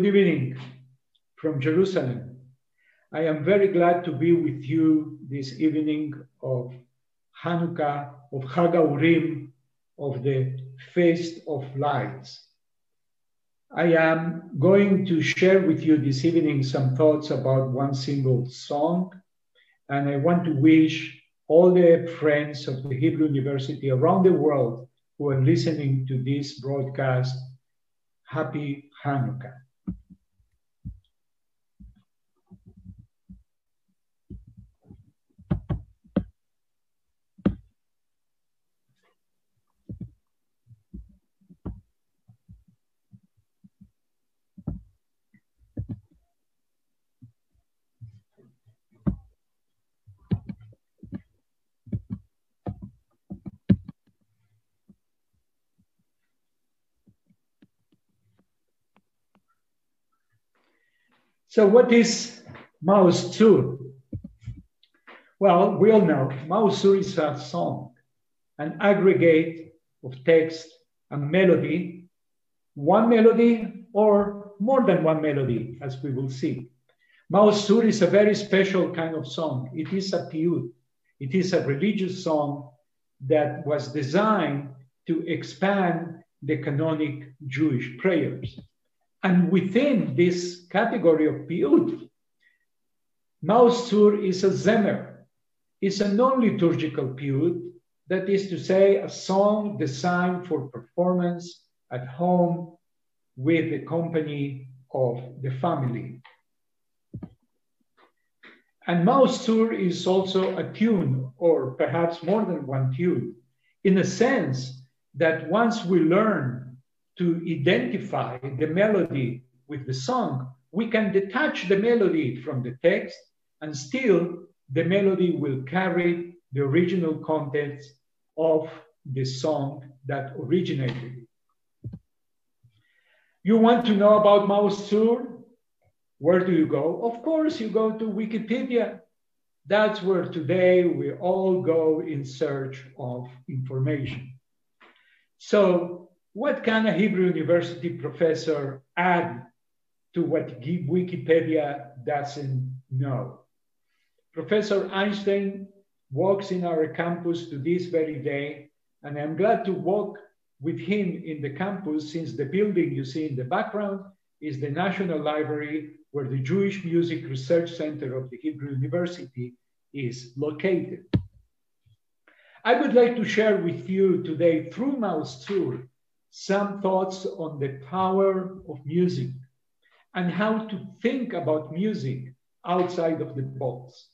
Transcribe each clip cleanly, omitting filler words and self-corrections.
Good evening from Jerusalem. I am very glad to be with you this evening of Hanukkah, of Chag HaUrim, of the Feast of Lights. I am going to share with you this evening some thoughts about one single song, and I want to wish all the friends of the Hebrew University around the world who are listening to this broadcast, Happy Hanukkah. So what is Maoz Tzur? Well, we all know Maoz Tzur is a song, an aggregate of text and melody, one melody or more than one melody, as we will see. Maoz Tzur is a very special kind of song. It is a piyut. It is a religious song that was designed to expand the canonic Jewish prayers. And within this category of piyut, Maoz Tzur is a zemer. It's a non-liturgical piyut, that is to say, a song designed for performance at home with the company of the family. And Maoz Tzur is also a tune, or perhaps more than one tune, in a sense that once we learn to identify the melody with the song, we can detach the melody from the text, and still the melody will carry the original contents of the song that originated. You want to know about Maoz Tzur? Where do you go? Of course, you go to Wikipedia. That's where today we all go in search of information. So, what can a Hebrew University professor add to what Wikipedia doesn't know? Professor Einstein walks in our campus to this very day, and I'm glad to walk with him in the campus, since the building you see in the background is the National Library, where the Jewish Music Research Center of the Hebrew University is located. I would like to share with you today, through Maoz Tzur, some thoughts on the power of music and how to think about music outside of the box.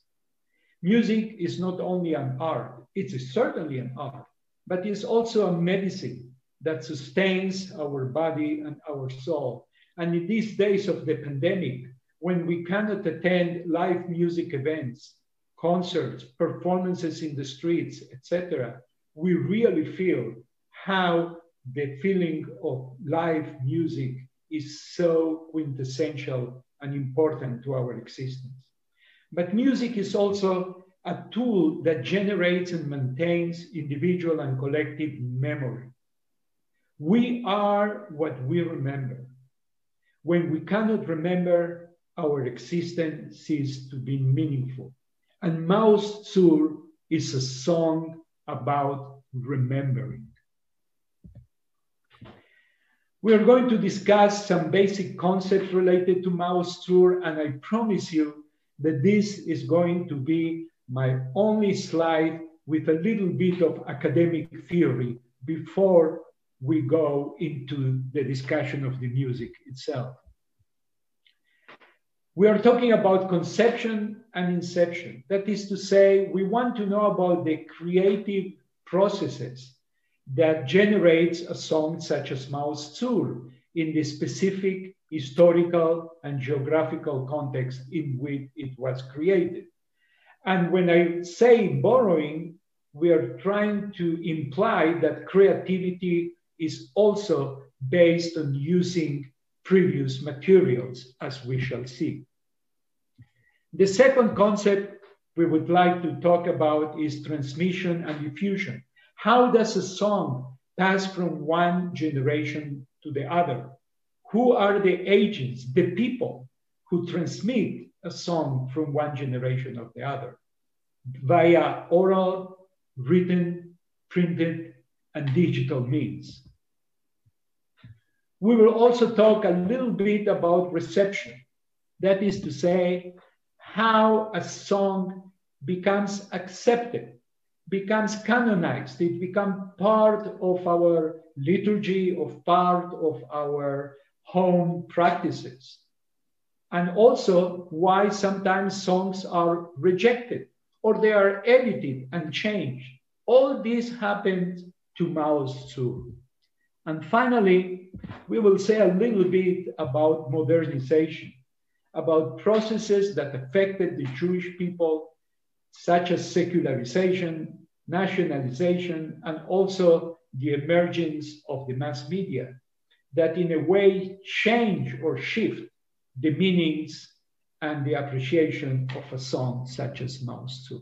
Music is not only an art, it is certainly an art, but it's also a medicine that sustains our body and our soul. And in these days of the pandemic, when we cannot attend live music events, concerts, performances in the streets, etc., we really feel how the feeling of live music is so quintessential and important to our existence. But music is also a tool that generates and maintains individual and collective memory. We are what we remember. When we cannot remember, our existence ceases to be meaningful. And Maoz Tzur is a song about remembering. We are going to discuss some basic concepts related to Maoz Tzur, and I promise you that this is going to be my only slide with a little bit of academic theory before we go into the discussion of the music itself. We are talking about conception and inception. That is to say, we want to know about the creative processes that generates a song such as Maoz Tzur in the specific historical and geographical context in which it was created. And when I say borrowing, we are trying to imply that creativity is also based on using previous materials, as we shall see. The second concept we would like to talk about is transmission and diffusion. How does a song pass from one generation to the other? Who are the agents, the people who transmit a song from one generation of the other via oral, written, printed, and digital means? We will also talk a little bit about reception. That is to say, how a song becomes accepted, becomes canonized. It becomes part of our liturgy, of part of our home practices. And also why sometimes songs are rejected or they are edited and changed. All this happens to Maoz Tzur. And finally, we will say a little bit about modernization, about processes that affected the Jewish people, such as secularization, nationalization, and also the emergence of the mass media, that in a way change or shift the meanings and the appreciation of a song such as Maoz Tzur.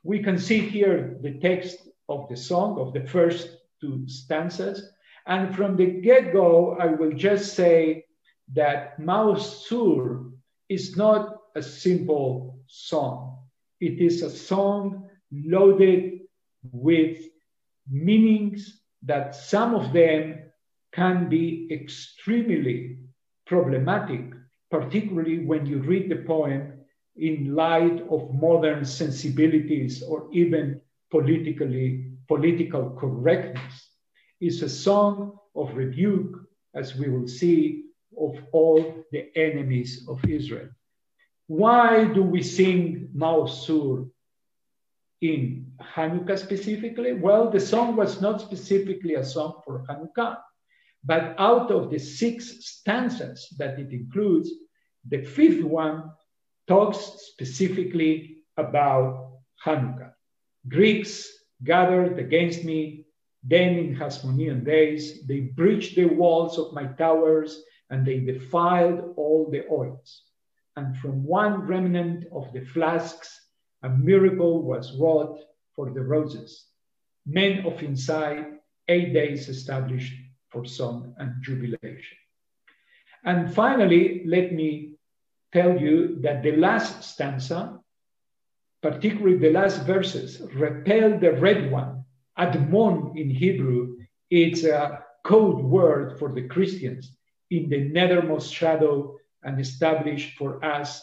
We can see here the text of the song, of the first two stanzas. And from the get-go, I will just say that Maoz Tzur is not a simple song. It is a song loaded with meanings that some of them can be extremely problematic, particularly when you read the poem in light of modern sensibilities or even political correctness. It's a song of rebuke, as we will see, of all the enemies of Israel. Why do we sing Maoz Tzur in Hanukkah specifically? Well, the song was not specifically a song for Hanukkah, but out of the 6 stanzas that it includes, the 5th one talks specifically about Hanukkah. Greeks gathered against me, then in Hasmonean days, they breached the walls of my towers and they defiled all the oils. And from one remnant of the flasks, a miracle was wrought for the roses. Men of inside, 8 days established for song and jubilation. And finally, let me tell you that the last stanza, particularly the last verses, repel the red one. Admon in Hebrew, it's a code word for the Christians in the nethermost shadow and established for us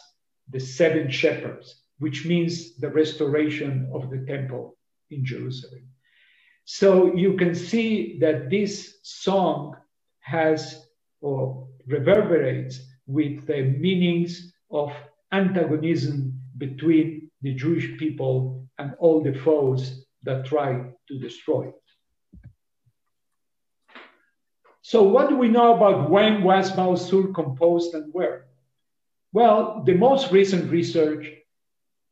the 7 shepherds, which means the restoration of the temple in Jerusalem. So you can see that this song has or reverberates with the meanings of antagonism between the Jewish people and all the foes that try to destroy it. So what do we know about when was Maoz Tzur composed and where? Well, the most recent research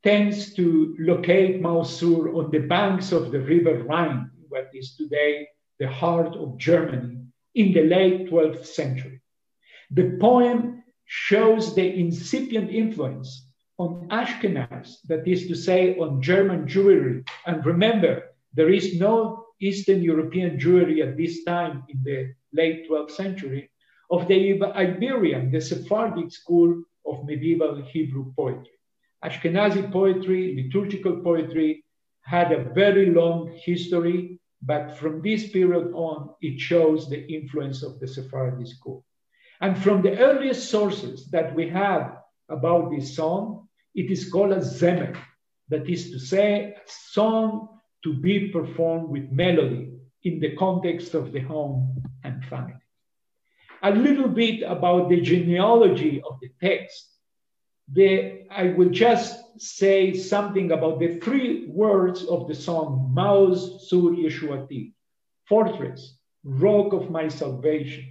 tends to locate Maoz Tzur on the banks of the river Rhine, what is today the heart of Germany, in the late 12th century. The poem shows the incipient influence on Ashkenaz, that is to say, on German Jewry. And remember, there is no Eastern European Jewry at this time in the late 12th century, of the Iberian, the Sephardic school of medieval Hebrew poetry. Ashkenazi poetry, liturgical poetry, had a very long history, but from this period on, it shows the influence of the Sephardic school. And from the earliest sources that we have about this song, it is called a zemer, that is to say, a song to be performed with melody in the context of the home and family. A little bit about the genealogy of the text. I will just say something about the 3 words of the song, Maoz Tzur Yeshuati, fortress, rock of my salvation.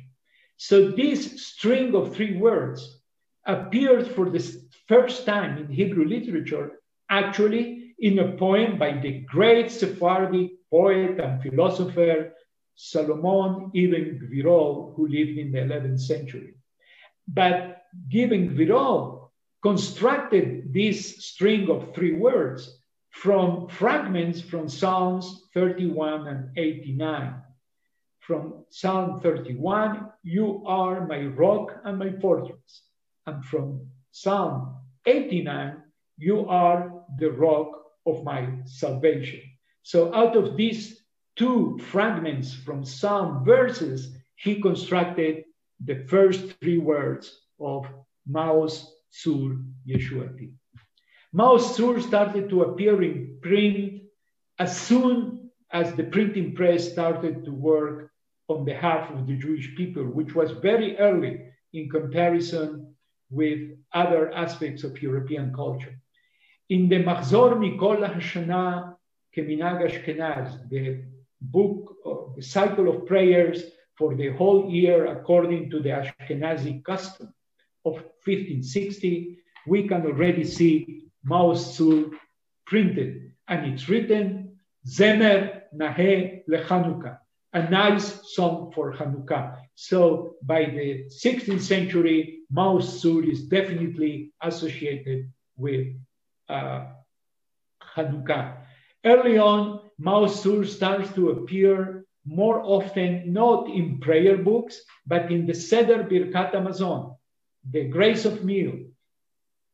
So this string of 3 words appeared for the first time in Hebrew literature, actually in a poem by the great Sephardic poet and philosopher Solomon Ibn Gvirol, who lived in the 11th century. But Ibn Gvirol constructed this string of 3 words from fragments from Psalms 31 and 89, from Psalm 31, you are my rock and my fortress. And from Psalm 89, you are the rock of my salvation. So out of these two fragments from Psalm verses, he constructed the first three words of Maoz Tzur Yeshuati. Maoz Tzur started to appear in print as soon as the printing press started to work on behalf of the Jewish people, which was very early in comparison with other aspects of European culture. In the Machzor Mikol HaShana Keminag Ashkenaz, the book, the cycle of prayers for the whole year according to the Ashkenazi custom of 1560, we can already see Maoz Tzur printed, and it's written, Zemer Nahe LeChanukkah, a nice song for Hanukkah. So by the 16th century, Maoz Tzur is definitely associated with Hanukkah. Early on, Maoz Tzur starts to appear more often, not in prayer books, but in the Seder Birkat Hamazon, the grace of meal,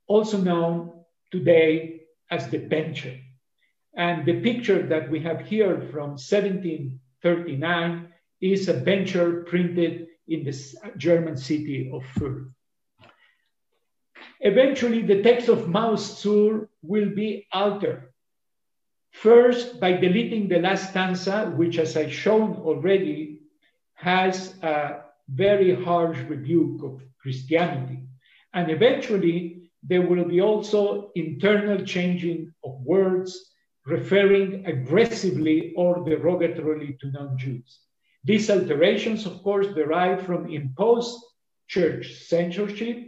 also known today as the bencher. And the picture that we have here from 1739 is a bencher printed in the German city of Fürth. Eventually, the text of Maoz Tzur will be altered. First, by deleting the last stanza, which, as I've shown already, has a very harsh rebuke of Christianity. And eventually, there will be also internal changing of words referring aggressively or derogatorily to non-Jews. These alterations, of course, derive from imposed church censorship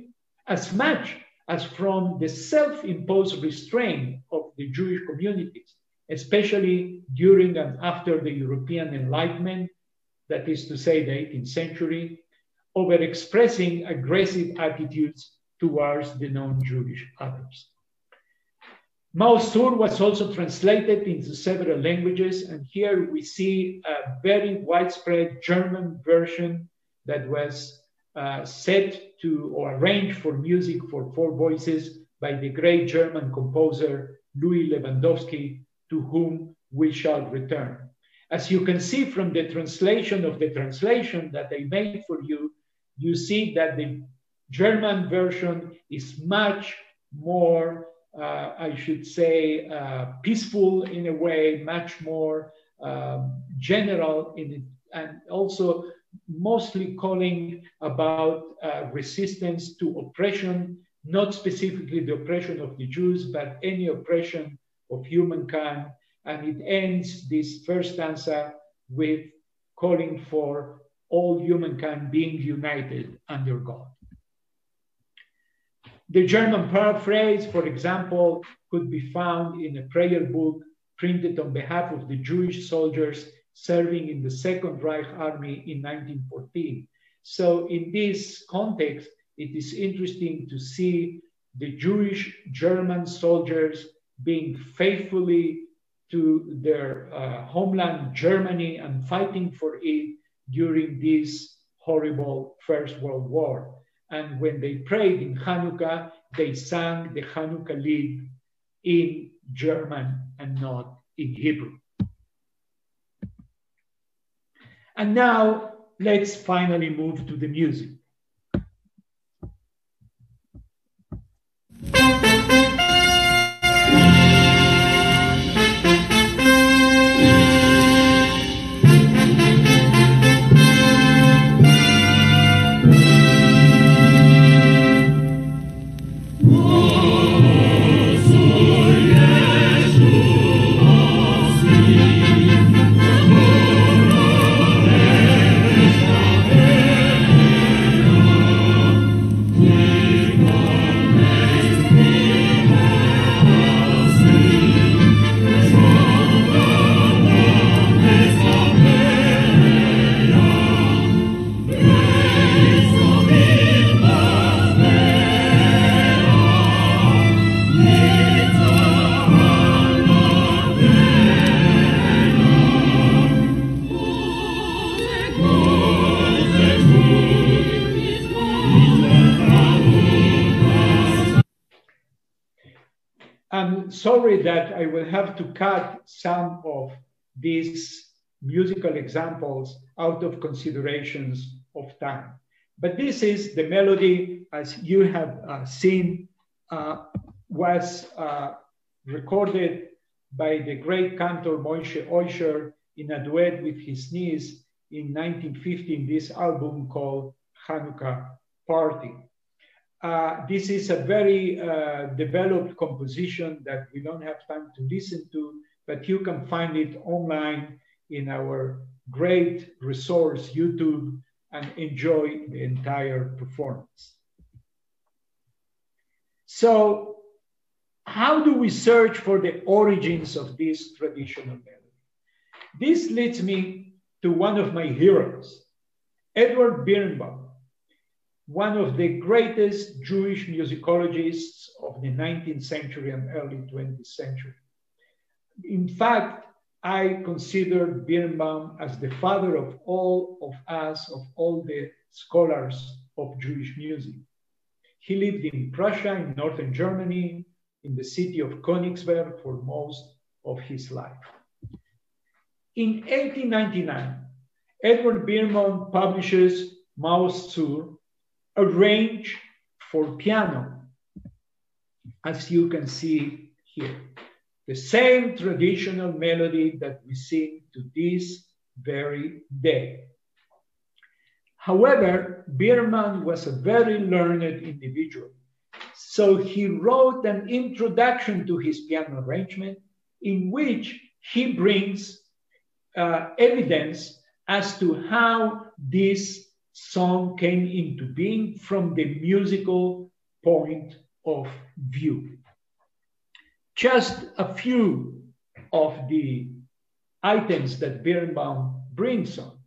as much as from the self-imposed restraint of the Jewish communities, especially during and after the European Enlightenment, that is to say the 18th century, over expressing aggressive attitudes towards the non-Jewish others. Maoz Tzur was also translated into several languages, and here we see a very widespread German version that was set to or arranged for music for four voices by the great German composer Louis Lewandowski, to whom we shall return. As you can see from the translation of the translation that I made for you, you see that the German version is much more, I should say, peaceful in a way, much more general in it, and also mostly calling about resistance to oppression, not specifically the oppression of the Jews, but any oppression of humankind. And it ends this first stanza with calling for all humankind being united under God. The German paraphrase, for example, could be found in a prayer book printed on behalf of the Jewish soldiers serving in the Second Reich Army in 1914. So in this context, it is interesting to see the Jewish German soldiers being faithfully to their homeland, Germany, and fighting for it during this horrible First World War. And when they prayed in Hanukkah, they sang the Hanukkah lied in German and not in Hebrew. And now let's finally move to the music. sorry that I will have to cut some of these musical examples out of considerations of time. But this is the melody, as you have seen, was recorded by the great cantor Moshe Oisher in a duet with his niece in 1950 in this album called Hanukkah Party. This is a very developed composition that we don't have time to listen to, but you can find it online in our great resource, YouTube, and enjoy the entire performance. So, how do we search for the origins of this traditional melody? This leads me to one of my heroes, Edward Birnbaum, one of the greatest Jewish musicologists of the 19th century and early 20th century. In fact, I consider Birnbaum as the father of all of us, of all the scholars of Jewish music. He lived in Prussia, in northern Germany, in the city of Königsberg for most of his life. In 1899, Edward Birnbaum publishes Maoz Tzur, arranged for piano, as you can see here. The same traditional melody that we sing to this very day. However, Birnbaum was a very learned individual. So he wrote an introduction to his piano arrangement in which he brings evidence as to how this song came into being from the musical point of view. Just a few of the items that Birnbaum brings on.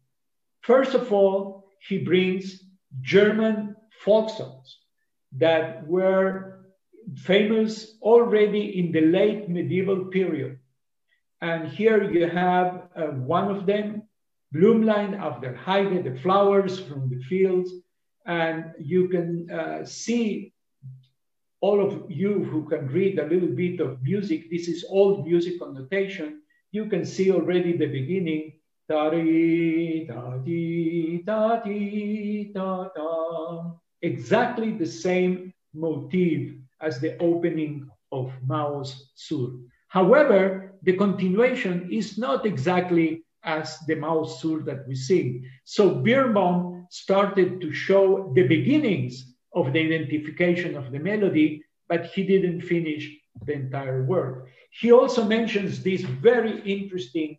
First of all, he brings German folk songs that were famous already in the late medieval period. And here you have one of them, Blümlein auf der Heide, the flowers from the fields. And you can see, all of you who can read a little bit of music, this is old musical notation. You can see already the beginning, da-dee, da-dee, da-dee, da-da. Exactly the same motif as the opening of Maoz Tzur. However, the continuation is not exactly as the Maoz Tzur that we sing. So Birnbaum started to show the beginnings of the identification of the melody, but he didn't finish the entire work. He also mentions this very interesting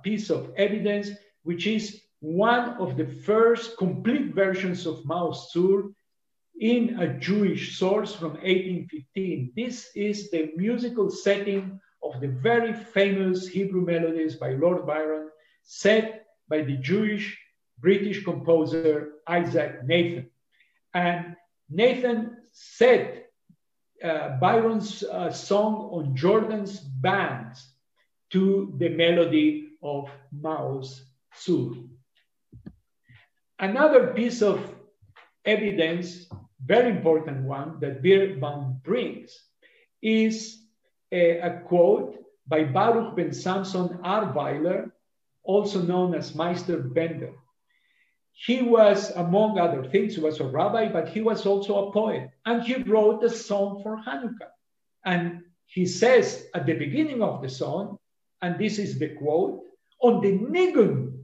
piece of evidence, which is one of the first complete versions of Maoz Tzur in a Jewish source from 1815. This is the musical setting of the very famous Hebrew melodies by Lord Byron, set by the Jewish British composer Isaac Nathan. And Nathan set Byron's song on Jordan's bands to the melody of Maoz Tzur. Another piece of evidence, very important one, that Birnbaum brings is a quote by Baruch ben Samson Arweiler, also known as Meister Bender. He was, among other things, he was a rabbi, but he was also a poet. And he wrote a song for Hanukkah. And he says at the beginning of the song, and this is the quote, on the nigun,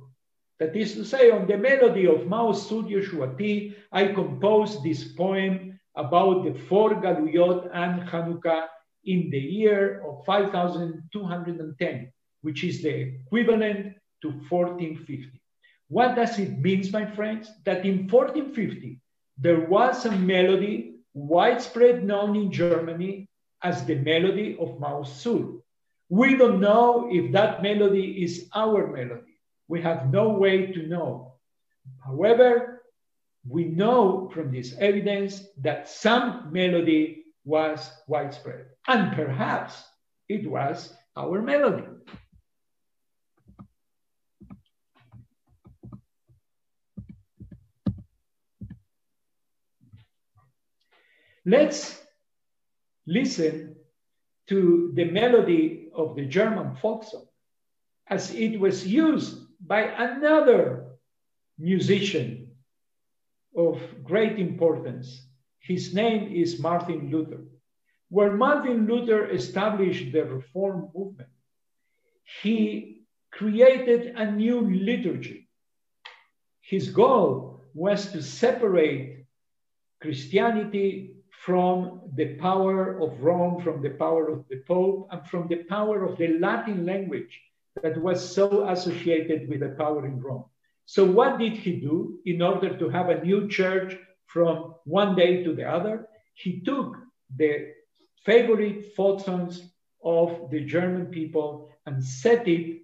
that is to say, on the melody of Maoz Tzur Yeshuati, I composed this poem about the 4 Galuyot and Hanukkah in the year of 5210, which is the equivalent to 1450. What does it mean, my friends? That in 1450, there was a melody widespread known in Germany as the melody of Maoz Tzur. We don't know if that melody is our melody. We have no way to know. However, we know from this evidence that some melody was widespread, and perhaps it was our melody. Let's listen to the melody of the German folk song, as it was used by another musician of great importance. His name is Martin Luther. Where Martin Luther established the Reform movement, he created a new liturgy. His goal was to separate Christianity from the power of Rome, from the power of the Pope, and from the power of the Latin language that was so associated with the power in Rome. So what did he do in order to have a new church from one day to the other? He took the favorite folk songs of the German people and set it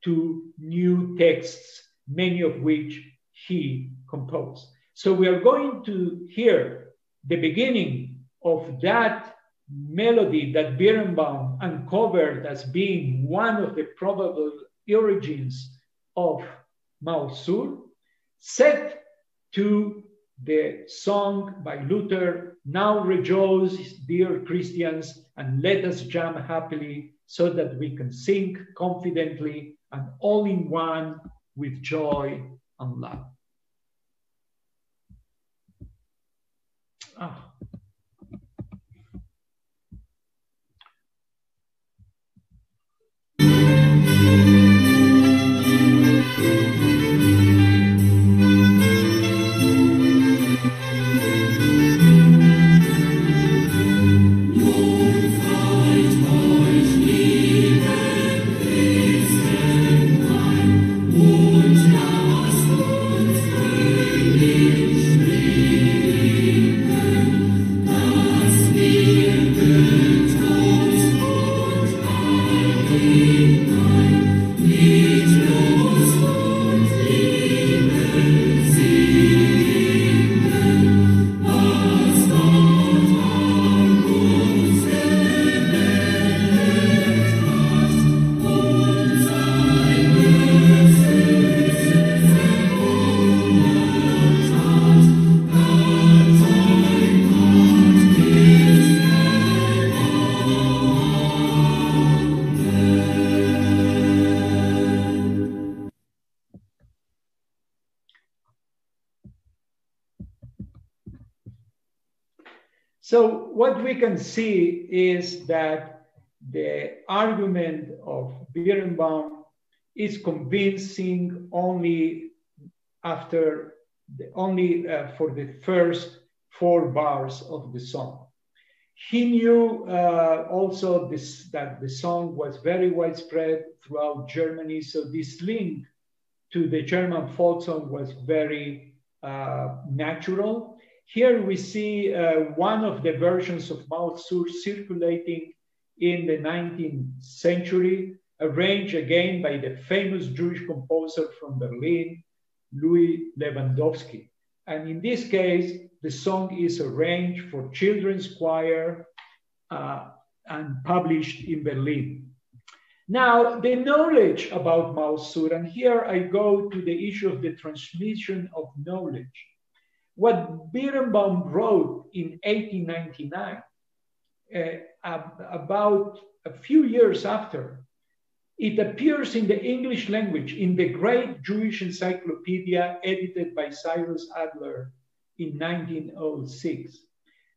to new texts, many of which he composed. So we are going to hear the beginning of that melody that Birnbaum uncovered as being one of the probable origins of Maoz Tzur, set to the song by Luther, "Now rejoice, dear Christians, and let us jam happily, so that we can sing confidently and all in one with joy and love." So what we can see is that the argument of Birnbaum is convincing only for the first 4 bars of the song. He knew also that the song was very widespread throughout Germany, so this link to the German folk song was very natural. Here we see one of the versions of Maoz Tzur circulating in the 19th century, arranged again by the famous Jewish composer from Berlin, Louis Lewandowski. And in this case, the song is arranged for children's choir and published in Berlin. Now, the knowledge about Maoz Tzur, and here I go to the issue of the transmission of knowledge. What Birnbaum wrote in 1899, about a few years after, it appears in the English language in the great Jewish encyclopedia edited by Cyrus Adler in 1906.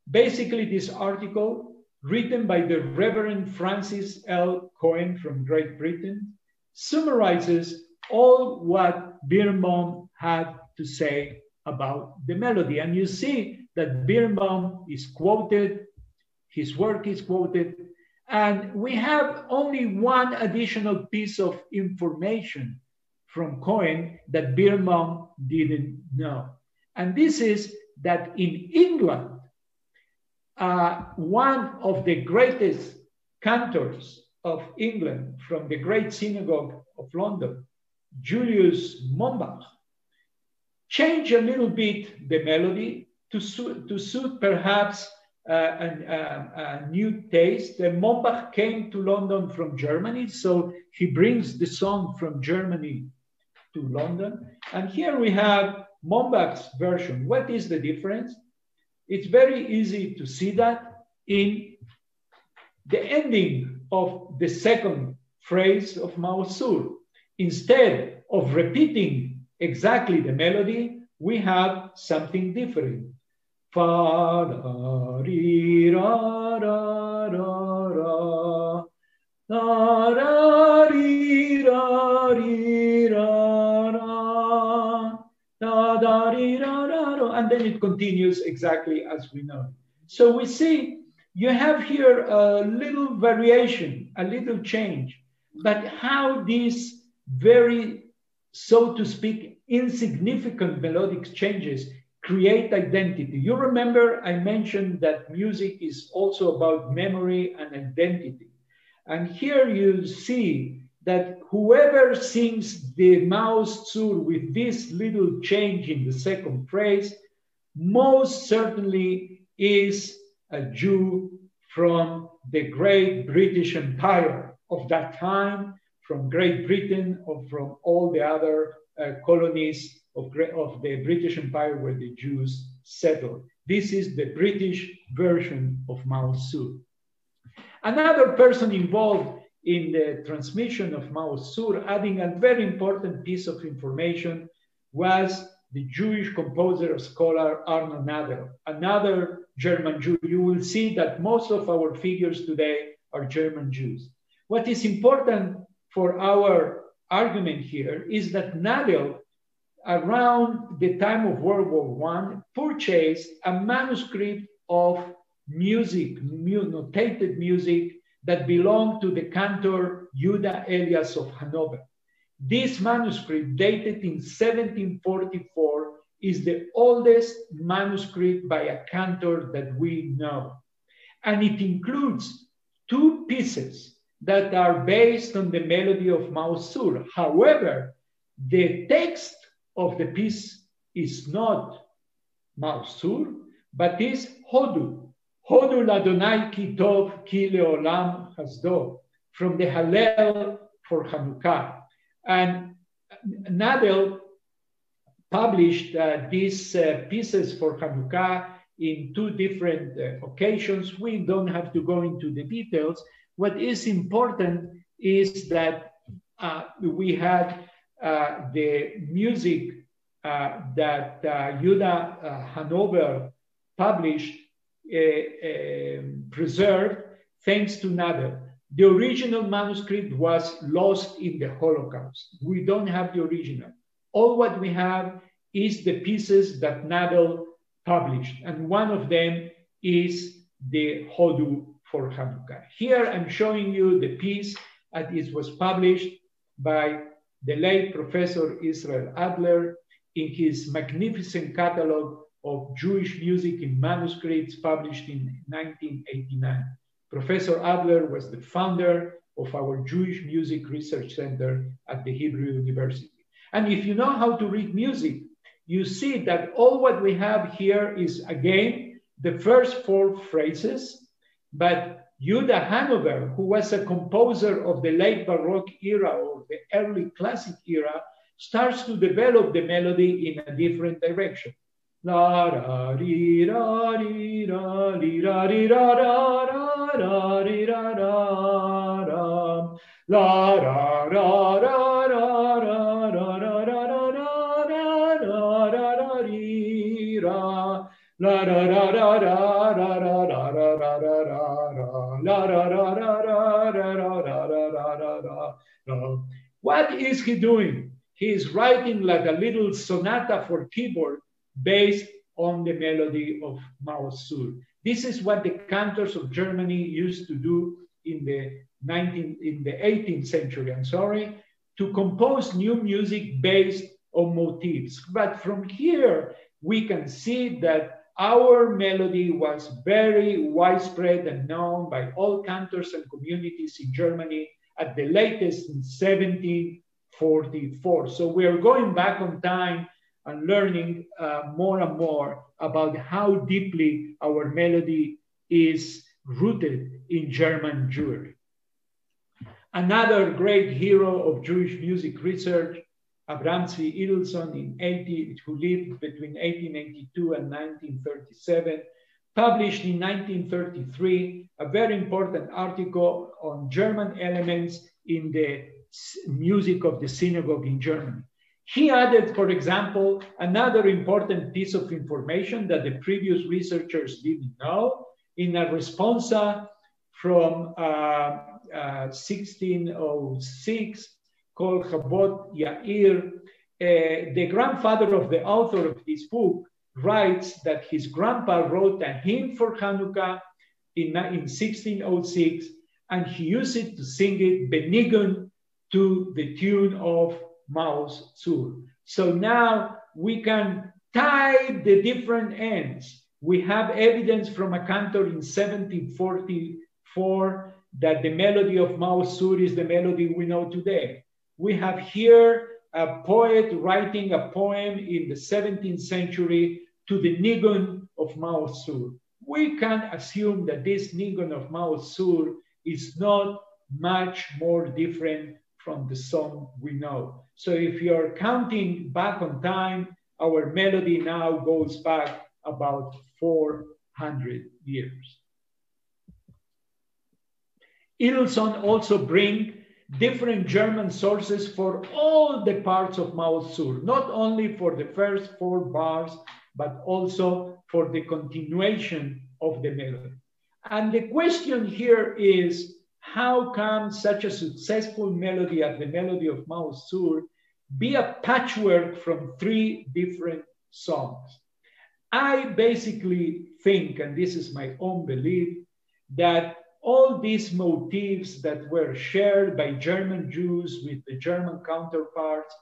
Basically, this article, written by the Reverend Francis L. Cohen from Great Britain, summarizes all what Birnbaum had to say about the melody. And you see that Birnbaum is quoted, his work is quoted, and we have only one additional piece of information from Cohen that Birnbaum didn't know. And this is that in England, one of the greatest cantors of England from the Great Synagogue of London, Julius Mombach, changed a little bit the melody to suit perhaps a new taste. Mombach came to London from Germany, so he brings the song from Germany to London. And here we have Mombach's version. What is the difference? It's very easy to see that in the ending of the second phrase of Maoz Tzur. Instead of repeating exactly the melody, we have something different. Fa da ri ra ra ra ra da ra ri ra ri ra ra da da ri ra ra ra, and then it continues exactly as we know. So we see you have here a little variation, a little change, but how these very, so to speak, insignificant melodic changes create identity. You remember I mentioned that music is also about memory and identity. And here you see that whoever sings the Maoz Tzur with this little change in the second phrase most certainly is a Jew from the great British Empire of that time, from Great Britain, or from all the other colonies of the British Empire where the Jews settled. This is the British version of Maoz Tzur. Another person involved in the transmission of Maoz Tzur, adding a very important piece of information, was the Jewish composer, scholar Arno Nadel, another German Jew. You will see that most of our figures today are German Jews. What is important for our argument here is that Nadel, around the time of World War I, purchased a manuscript of music, notated music, that belonged to the cantor Judah Elias of Hanover. This manuscript, dated in 1744, is the oldest manuscript by a cantor that we know. And it includes two pieces that are based on the melody of Maoz Tzur. However, the text of the piece is not Maoz Tzur, but is Hodu. Hodu l'Adonai ki tov ki leolam hasdo, from the Hallel for Hanukkah. And Nadel published these pieces for Hanukkah in two different occasions. We don't have to go into the details. What is important is that we had the music that Judah Hanover published preserved thanks to Nadel. The original manuscript was lost in the Holocaust. We don't have the original. All what we have is the pieces that Nadel published, and one of them is the Hodu for Hanukkah. Here I'm showing you the piece that it was published by the late Professor Israel Adler in his magnificent catalog of Jewish music in manuscripts published in 1989. Professor Adler was the founder of our Jewish Music Research Center at the Hebrew University. And if you know how to read music, you see that all what we have here is, again, the first four phrases, but Judah Hanover, who was a composer of the late Baroque era or the early classic era, starts to develop the melody in a different direction. La ra ri ra ri ra li ra ri ra ra ra ra ri ra ra ra la ra ra ra ra ra ra ra ra ra ra ra ra ri ra la ra ra ra ra ra ra ra ra ra ra la ra ra ra ra ra ra ra ra. What is he doing? He is writing like a little sonata for keyboard based on the melody of Maoz Tzur. This is what the cantors of Germany used to do in the 18th century, to compose new music based on motifs. But from here, we can see that our melody was very widespread and known by all cantors and communities in Germany at the latest in 1744. So we are going back on time and learning more and more about how deeply our melody is rooted in German Jewry. Another great hero of Jewish music research, Abraham Tzvi Edelson, who lived between 1882 and 1937, published in 1933 a very important article on German elements in the music of the synagogue in Germany. He added, for example, another important piece of information that the previous researchers didn't know in a responsa from 1606 called Chabot Yair. The grandfather of the author of this book writes that his grandpa wrote a hymn for Hanukkah in 1606, and he used it to sing it benigun to the tune of Maoz Tzur. So now we can tie the different ends. We have evidence from a cantor in 1744 that the melody of Maoz Tzur is the melody we know today. We have here a poet writing a poem in the 17th century to the nigun of Maoz Tzur. We can assume that this nigun of Maoz Tzur is not much more different from the song we know. So if you're counting back on time, our melody now goes back about 400 years. Edelson also brings different German sources for all the parts of Maoz Tzur, not only for the first 4 bars, but also for the continuation of the melody. And the question here is, how can such a successful melody as the melody of Maoz Tzur be a patchwork from 3 different songs? I basically think, and this is my own belief, that all these motifs that were shared by German Jews with the German counterparts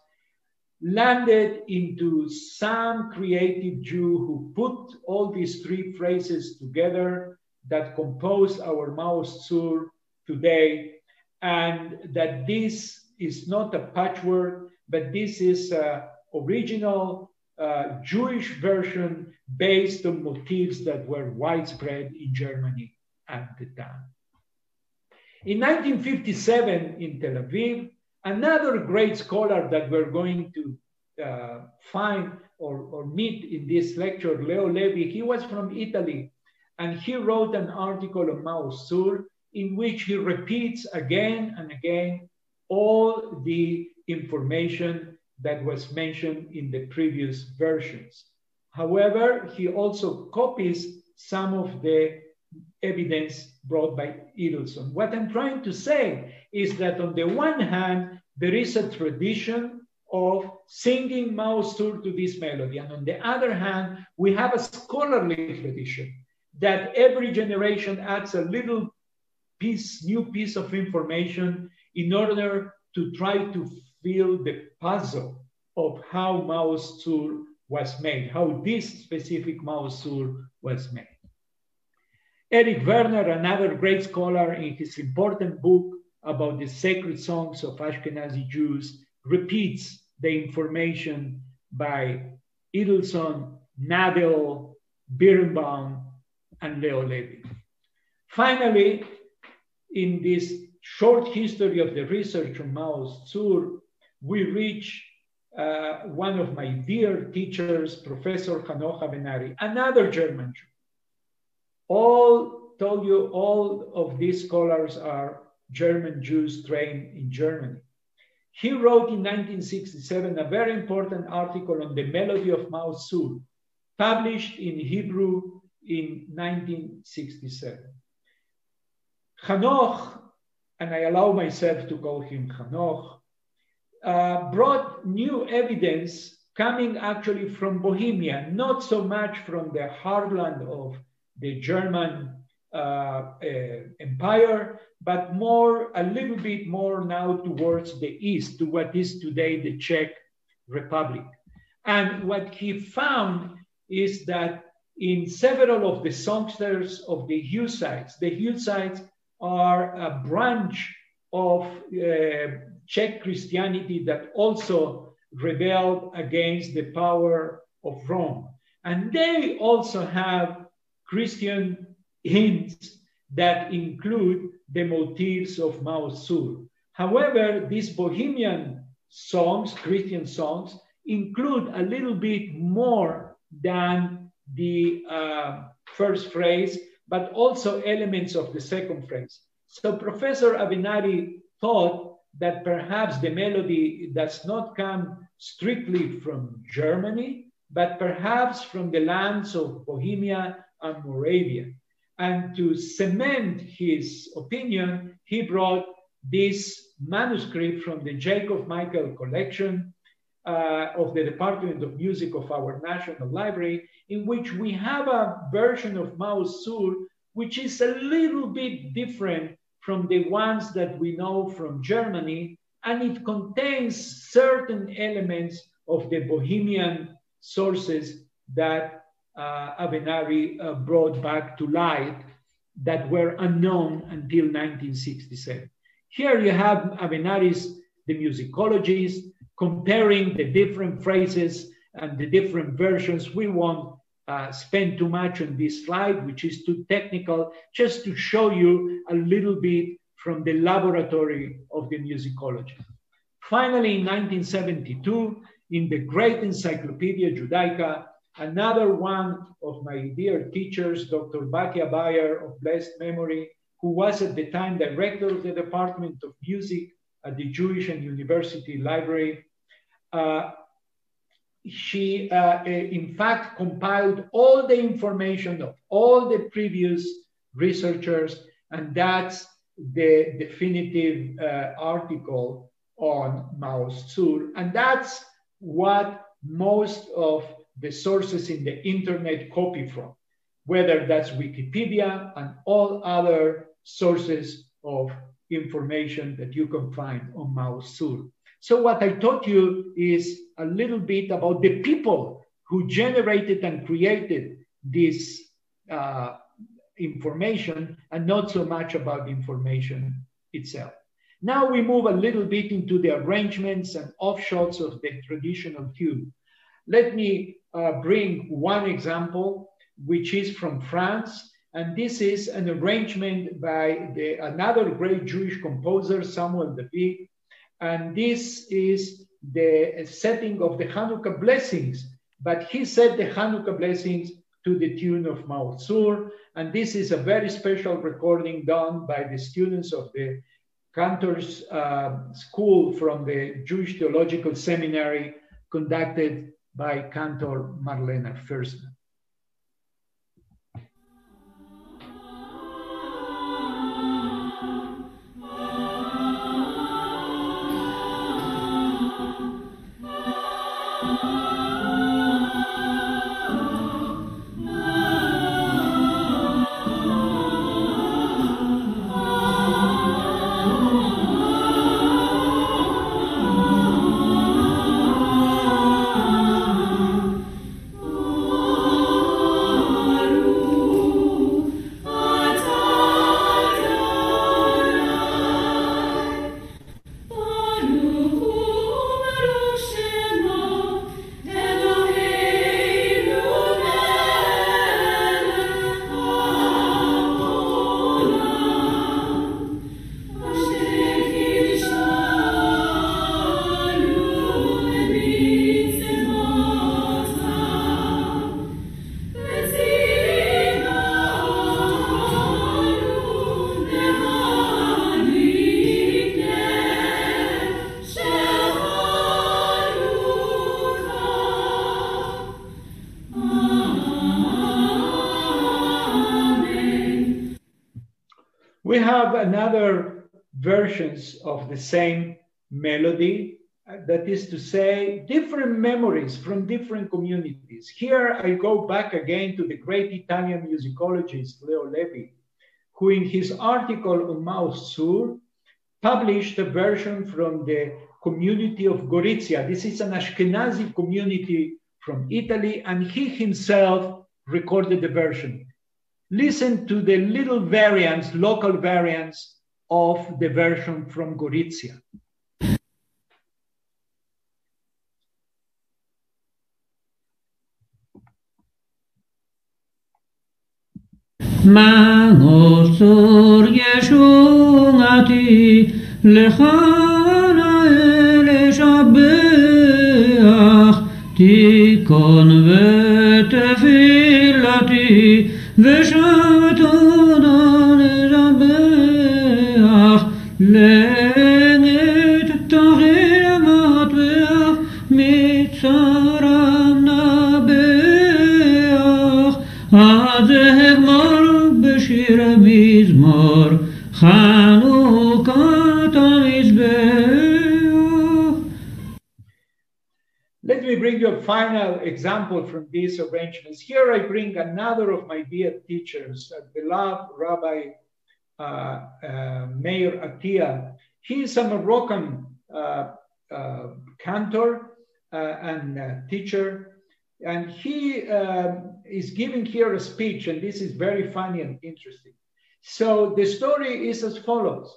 landed into some creative Jew who put all these 3 phrases together that compose our Maoz Tzur today, and that this is not a patchwork, but this is an original Jewish version based on motifs that were widespread in Germany at the time. In 1957 in Tel Aviv, another great scholar that we're going to find or meet in this lecture, Leo Levi, he was from Italy, and he wrote an article on Maoz Tzur in which he repeats again and again all the information that was mentioned in the previous versions. However, he also copies some of the evidence brought by Edelson. What I'm trying to say is that on the one hand, there is a tradition of singing Maoz Tzur to this melody. And on the other hand, we have a scholarly tradition that every generation adds a little new piece of information in order to try to fill the puzzle of how Maoz Tzur was made, how this specific Maoz Tzur was made. Eric Werner, another great scholar, in his important book about the sacred songs of Ashkenazi Jews, repeats the information by Edelson, Nadel, Birnbaum, and Leo Levi. Finally, in this short history of the research on Maoz Tzur, we reach one of my dear teachers, Professor Hanoch Avenari, another German Jew. All of these scholars are German Jews trained in Germany. He wrote in 1967 a very important article on the melody of Maoz Tzur, published in Hebrew in 1967. Hanoch, and I allow myself to call him Hanoch, brought new evidence coming actually from Bohemia, not so much from the heartland of the German empire, but a little bit more now towards the east, to what is today the Czech Republic. And what he found is that in several of the songsters of the Hussites are a branch of Czech Christianity that also rebelled against the power of Rome. And they also have Christian hymns that include the motifs of Maoz Tzur. However, these Bohemian songs, Christian songs, include a little bit more than the first phrase, but also elements of the second phrase. So Professor Avenatti thought that perhaps the melody does not come strictly from Germany, but perhaps from the lands of Bohemia and Moravia. And to cement his opinion, he brought this manuscript from the Jacob Michael collection of the Department of Music of our National Library, in which we have a version of Maoz Tzur, which is a little bit different from the ones that we know from Germany, and it contains certain elements of the Bohemian sources that Avenatti brought back to light that were unknown until 1967. Here you have Avenatti's The Musicologies, comparing the different phrases and the different versions. We won't spend too much on this slide, which is too technical, just to show you a little bit from the laboratory of the musicology. Finally, in 1972, in the great Encyclopedia Judaica, another one of my dear teachers, Dr. Bakia Bayer of blessed memory, who was at the time director of the Department of Music at the Jewish and University Library, she, in fact, compiled all the information of all the previous researchers, and that's the definitive article on Maoz Tzur. And that's what most of the sources in the internet copy from, whether that's Wikipedia and all other sources of information that you can find on Maoz Tzur. So what I taught you is a little bit about the people who generated and created this information, and not so much about the information itself. Now we move a little bit into the arrangements and offshoots of the traditional tune. Let me bring one example, which is from France, and this is an arrangement by another great Jewish composer, Samuel David. And this is the setting of the Hanukkah blessings, but he set the Hanukkah blessings to the tune of Maoz Tzur. And this is a very special recording done by the students of the Cantor's School from the Jewish Theological Seminary, conducted by Cantor Marlena Fürstner. We have another versions of the same melody, that is to say, different memories from different communities. Here I go back again to the great Italian musicologist Leo Levi, who in his article on Maoz Tzur published a version from the community of Gorizia. This is an Ashkenazi community from Italy, and he himself recorded the version. Listen to the little variants, local variants of the version from Gorizia. Maoz Tzur yeshungati lechana eleshabeach tikon vetefilati ושעתונה לרבח לנט תחיר מטבח מצרם נבח עד הגמר בשיר המזמור חנוכת המזבח. Let me bring you a final example from these arrangements. Here I bring another of my dear teachers, beloved Rabbi Meir Atiyah. He is a Moroccan cantor and teacher, and he is giving here a speech, and this is very funny and interesting. So the story is as follows.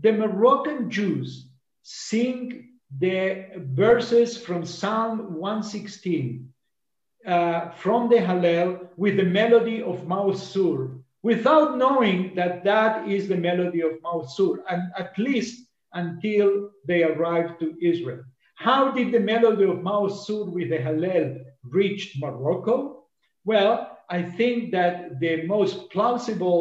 The Moroccan Jews sing the verses from Psalm 116 from the Hallel with the melody of Maoz Tzur, without knowing that that is the melody of Maoz Tzur, and at least until they arrived to Israel. How did the melody of Maoz Tzur with the Hallel reach Morocco? Well, I think that the most plausible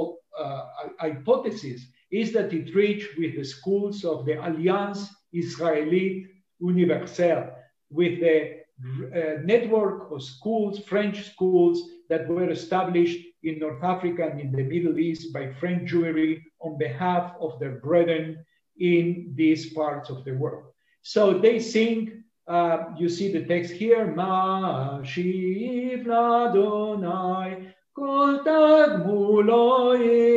hypothesis is that it reached with the schools of the Alliance Israélite Universelle, with the network of schools, French schools that were established in North Africa and in the Middle East by French Jewry on behalf of their brethren in these parts of the world. So they sing, you see the text here, Ma'ashiv l'Adonai, kol tagmulo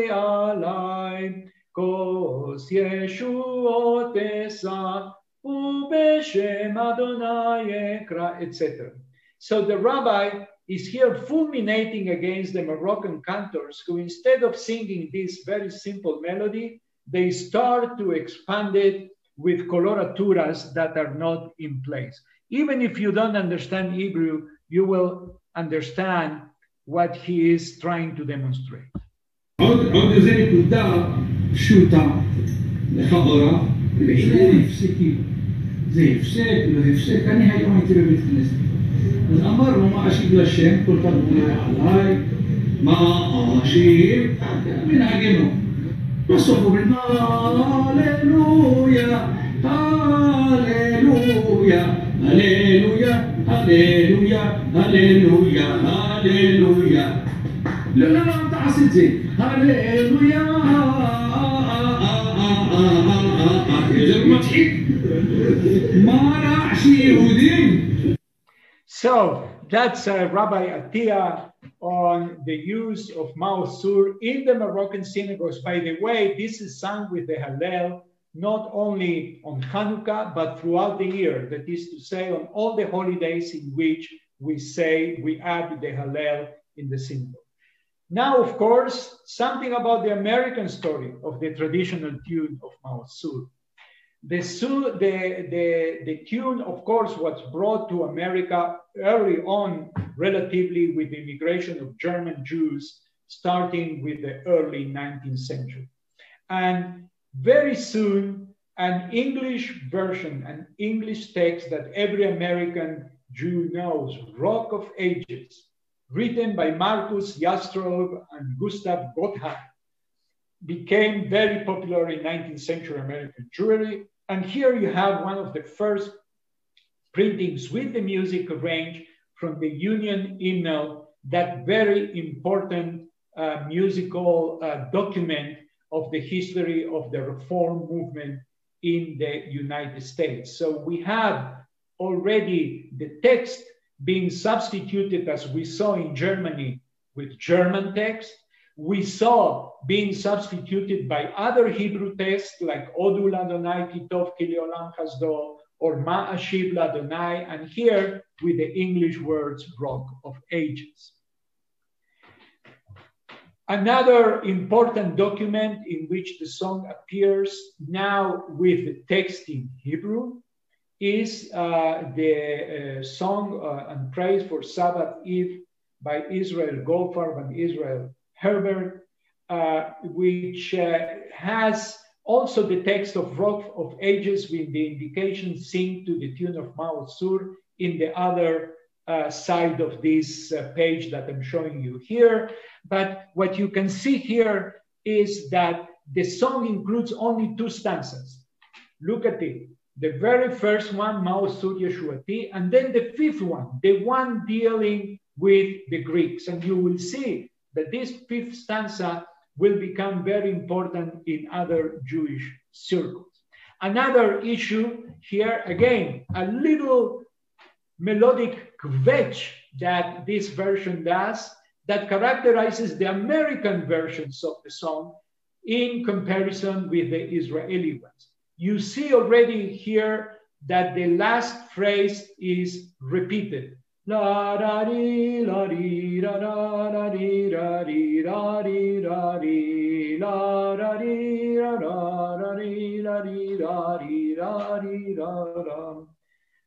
alai, kos Yeshuot esa, ubeshem Adonai ekra, etc. So the rabbi is here fulminating against the Moroccan cantors who, instead of singing this very simple melody, they start to expand it with coloraturas that are not in place. Even if you don't understand Hebrew, you will understand what he is trying to demonstrate. עוד איזה נקודה פשוטה, לכאורה, ואין הפסקים. זה הפסק, לא הפסק, אני היום הייתי בבית כנסת. אז אמרנו, מה אשיב לשם, כל כך אולי עליי, מה אשיב, מנהגנו. בסוף אומרים, הללויה, הללויה, הללויה, הללויה, הללויה, הללויה. לא, לא, לא, תעש את זה. הללויה, זה מצחיק. מה רע שיהודים? So that's Rabbi Atiyah on the use of Maoz Tzur in the Moroccan synagogues. By the way, this is sung with the Hallel, not only on Hanukkah, but throughout the year. That is to say, on all the holidays in which we add the Hallel in the synagogue. Now, of course, something about the American story of the traditional tune of Maoz Tzur. The tune, of course, was brought to America early on, relatively with the immigration of German Jews, starting with the early 19th century. And very soon, an English version, an English text that every American Jew knows, Rock of Ages, written by Marcus Jastrow and Gustav Gotthard, became very popular in 19th century American Jewry. And here you have one of the first printings with the music arranged from the Union Hymnal, that very important musical document of the history of the Reform movement in the United States. So we have already the text being substituted, as we saw in Germany, with German text. We saw being substituted by other Hebrew texts like Odu Ladonai Kitov Kiliolam Chasdo or Ma Ashiv Ladonai, and here with the English words Rock of Ages. Another important document in which the song appears now with the text in Hebrew is the song and praise for Sabbath Eve by Israel Goldfarb and Israel Herbert, which has also the text of Rock of Ages with the indication sing to the tune of Maoz Tzur in the other side of this page that I'm showing you here. But what you can see here is that the song includes only 2 stanzas. Look at it. The very first one, Maoz Tzur Yeshuati, and then the 5th one, the one dealing with the Greeks. And you will see that this 5th stanza will become very important in other Jewish circles. Another issue here, again, a little melodic kvetch that this version does that characterizes the American versions of the song in comparison with the Israeli ones. You see already here that the last phrase is repeated. La da di la di da da da di da di da di da di la da di da da di la di da di da di da da.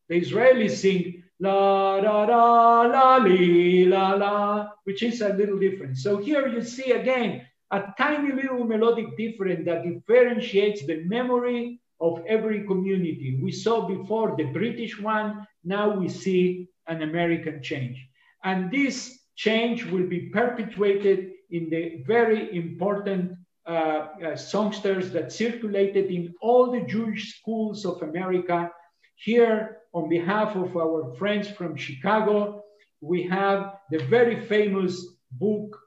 The Israelis sing la da da la li la la, which is a little different. So here you see again a tiny little melodic difference that differentiates the memory of every community. We saw before the British one, now we see an American change. And this change will be perpetuated in the very important songsters that circulated in all the Jewish schools of America. Here, on behalf of our friends from Chicago, we have the very famous book,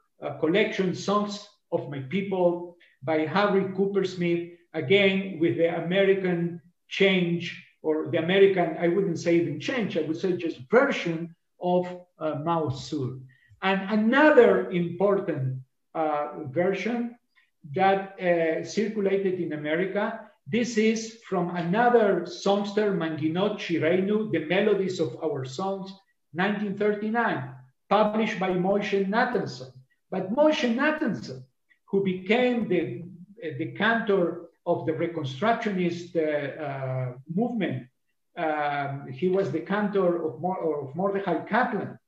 collection, Songs of My People by Harry Coopersmith, again, with the American change, or the American, I wouldn't say even change, I would say just version of Maoz Tzur. And another important version that circulated in America, this is from another songster, Manginot Shireinu, the Melodies of Our Songs, 1939, published by Moshe Nathanson. But Moshe Nathanson, who became the cantor of the Reconstructionist movement, he was the cantor of Mordechai Kaplan.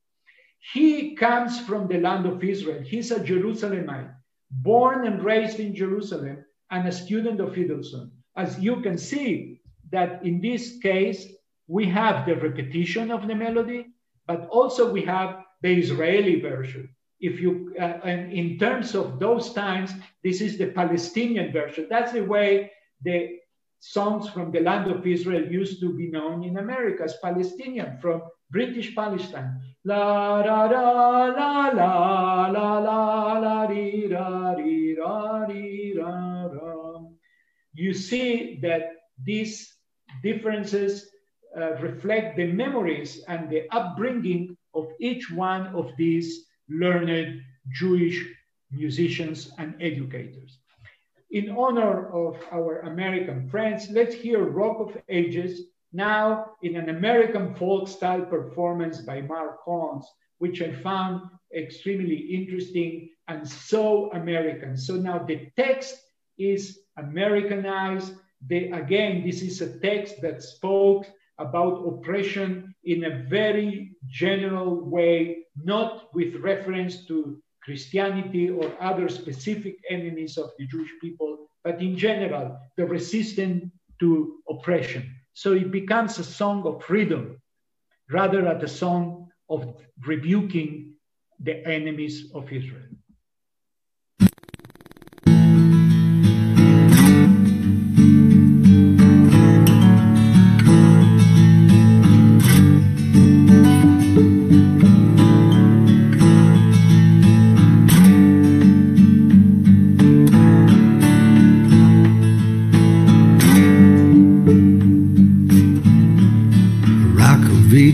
He comes from the land of Israel. He's a Jerusalemite, born and raised in Jerusalem, and a student of Fidelson. As you can see, that in this case, we have the repetition of the melody, but also we have the Israeli version. If you, and in terms of those times, this is the Palestinian version. That's the way the songs from the land of Israel used to be known in America as Palestinian, from British Palestine. La da da la la la la la di da di da di da da. You see that these differences reflect the memories and the upbringing of each one of these learned Jewish musicians and educators. In honor of our American friends, let's hear Rock of Ages now in an American folk style performance by Mark Holmes, which I found extremely interesting and so American. So now the text is Americanized. Again, this is a text that spoke about oppression in a very general way, not with reference to Christianity or other specific enemies of the Jewish people, but in general, the resistance to oppression. So it becomes a song of freedom rather than a song of rebuking the enemies of Israel.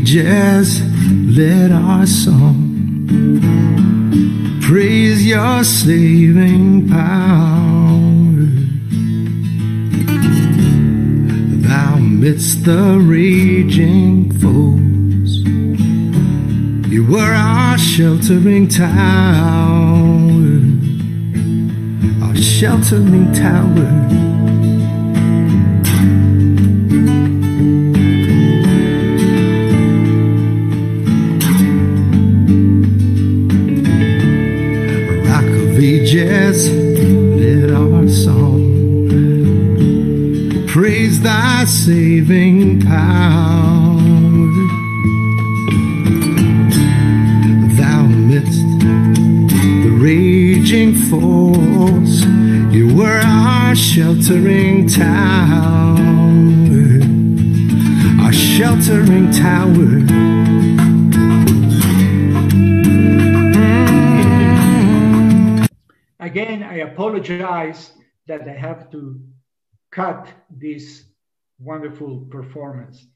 Just let our song praise your saving power. Thou amidst the raging foes, you were our sheltering tower, our sheltering tower. Just let our song praise thy saving power. Thou amidst the raging raging force. You were our sheltering tower, our sheltering tower. Again, I apologize that I have to cut this wonderful performance.